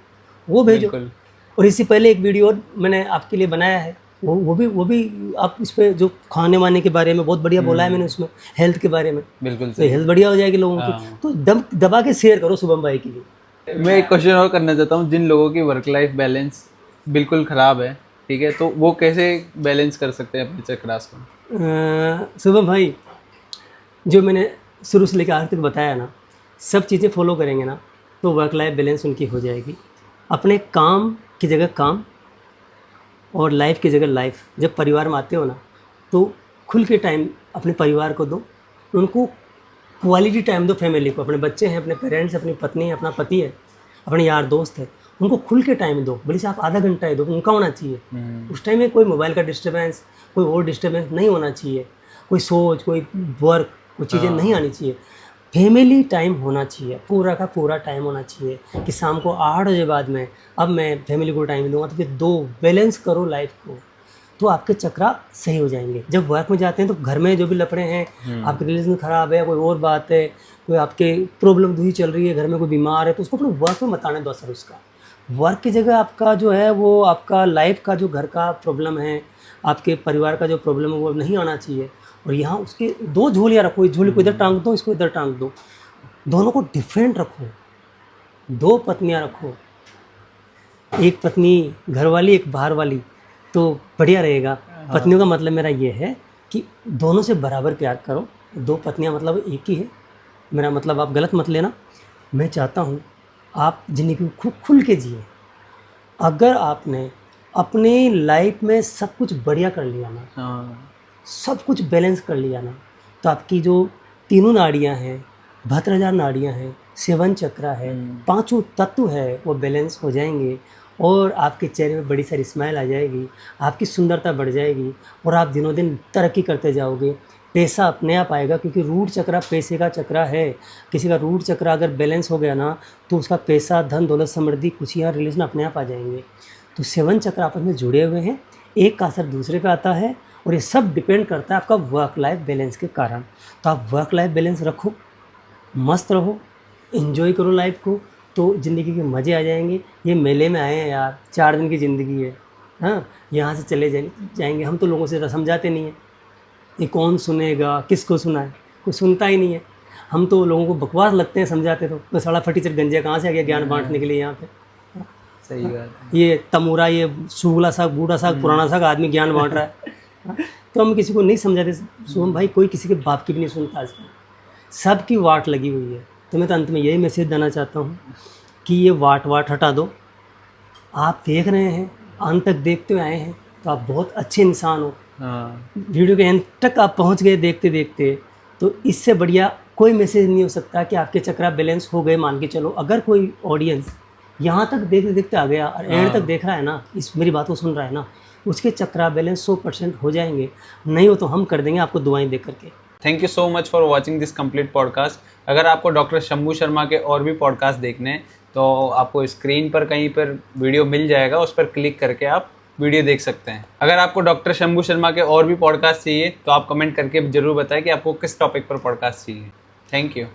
वो भेजो। बिल्कुल। और इससे पहले एक वीडियो और मैंने आपके लिए बनाया है, वो भी आप इस पे जो खाने वाने के बारे में बहुत बढ़िया बोला है मैंने उसमें, हेल्थ के बारे में, बिल्कुल तो हेल्थ बढ़िया हो जाएगी लोगों की। तो दबा के शेयर करो शुभम भाई के लिए। मैं एक क्वेश्चन और करना चाहता हूँ, जिन लोगों की वर्क लाइफ बैलेंस बिल्कुल ख़राब है, ठीक है, तो वो कैसे बैलेंस कर सकते हैं अपने चक्रास को? शुभम भाई, जो मैंने शुरू से लेकर आखिर तक बताया ना, सब चीज़ें फॉलो करेंगे ना तो वर्क लाइफ बैलेंस उनकी हो जाएगी। अपने काम की जगह काम और लाइफ की जगह लाइफ। जब परिवार में आते हो ना तो खुल के टाइम अपने परिवार को दो, उनको क्वालिटी टाइम दो, फैमिली को, अपने बच्चे हैं, अपने पेरेंट्स, अपनी पत्नी है, अपना पति है, अपने यार दोस्त है, उनको खुल के टाइम दो। भले से आप आधा घंटा ही दो, उनका होना चाहिए। उस टाइम में कोई मोबाइल का डिस्टर्बेंस, कोई और डिस्टर्बेंस नहीं होना चाहिए, कोई सोच, कोई वर्क, कोई चीज़ें नहीं आनी चाहिए। फैमिली टाइम होना चाहिए, पूरा का पूरा टाइम होना चाहिए कि शाम को 8 बजे बाद में अब मैं फैमिली को टाइम दूंगा। तो फिर दो, बैलेंस करो लाइफ को, तो आपके चक्रा सही हो जाएंगे। जब वर्क में जाते हैं तो घर में जो भी लफड़े हैं, आपके रिलेशन ख़राब है, कोई और बात है, कोई आपके प्रॉब्लम दूसरी चल रही है, घर में कोई बीमार है, तो उसको अपने वर्क में मत आने दो असर उसका। वर्क की जगह आपका जो है वो आपका लाइफ का जो घर का प्रॉब्लम है, आपके परिवार का जो प्रॉब्लम है वो नहीं आना चाहिए। और यहाँ उसके दो झोलियाँ रखो, इस झोली को इधर टांग दो, इसको इधर टांग दो, दोनों को डिफरेंट रखो। दो पत्नियाँ रखो, एक पत्नी घर वाली, एक बाहर वाली, तो बढ़िया रहेगा। पत्नियों का मतलब मेरा ये है कि दोनों से बराबर प्यार करो। दो पत्नियाँ मतलब एक ही है, मेरा मतलब आप गलत मत लेना। मैं चाहता हूँ आप ज़िंदगी को खुल के जिए। अगर आपने अपनी लाइफ में सब कुछ बढ़िया कर लिया ना, सब कुछ बैलेंस कर लिया ना, तो आपकी जो तीनों नाड़ियाँ हैं, 72,000 नाड़ियाँ हैं, 7 चक्रा है, पांचों तत्व है, वो बैलेंस हो जाएंगे और आपके चेहरे में बड़ी सारी स्माइल आ जाएगी, आपकी सुंदरता बढ़ जाएगी और आप दिनों दिन तरक्की करते जाओगे। पैसा अपने आप आएगा, क्योंकि रूट चक्रा पैसे का चक्रा है। किसी का रूट चक्रा अगर बैलेंस हो गया ना तो उसका पैसा, धन, दौलत, समृद्धि, खुशियाँ, रिलेशन अपने आप आ जाएंगे। तो 7 चक्र आपस में जुड़े हुए हैं, एक का असर दूसरे पे आता है और ये सब डिपेंड करता है आपका वर्क लाइफ बैलेंस के कारण। तो आप वर्क लाइफ बैलेंस रखो, मस्त रहो, एंजॉय करो लाइफ को, तो ज़िंदगी के मज़े आ जाएंगे। ये मेले में आए हैं यार, 4 दिन की ज़िंदगी है, हाँ, यहाँ से चले जाएंगे। हम तो लोगों से समझाते नहीं हैं, ये कौन सुनेगा, किसको सुनाए, कोई सुनता ही नहीं है। हम तो लोगों को बकवास लगते हैं समझाते, तो साला फटीचर गंजिया कहाँ से आ गया ज्ञान बांटने के लिए यहाँ पे। सही बात है। ये तमूरा, ये सूगला साग, बूढ़ा साग, पुराना साग, आदमी ज्ञान बांट रहा है। तो हम किसी को नहीं समझाते। सोहम भाई, कोई किसी के बाप की भी नहीं सुनता आजकल, सबकी वाट लगी हुई है। तो मैं तो अंत में यही मैसेज देना चाहता हूँ कि ये वाट हटा दो। आप देख रहे हैं, अंत तक देखते हुए आए हैं, तो आप बहुत अच्छे इंसान हो। वीडियो के एंड तक आप पहुँच गए देखते देखते, तो इससे बढ़िया कोई मैसेज नहीं हो सकता कि आपके चक्रा बैलेंस हो गए। मान के चलो, अगर कोई ऑडियंस यहाँ तक देखते देखते आ गया और एंड तक देख रहा है ना, इस मेरी बात को सुन रहा है ना, उसके चक्रा बैलेंस 100% हो जाएंगे। नहीं हो तो हम कर देंगे आपको दुआएं दे करके। Thank you so much for watching this complete podcast. अगर आपको डॉक्टर शंभू शर्मा के और भी पॉडकास्ट देखने हैं तो आपको स्क्रीन पर कहीं पर वीडियो मिल जाएगा, उस पर क्लिक करके आप वीडियो देख सकते हैं। अगर आपको डॉक्टर शंभू शर्मा के और भी पॉडकास्ट चाहिए तो आप कमेंट करके ज़रूर बताएं कि आपको किस टॉपिक पर पॉडकास्ट चाहिए। Thank you.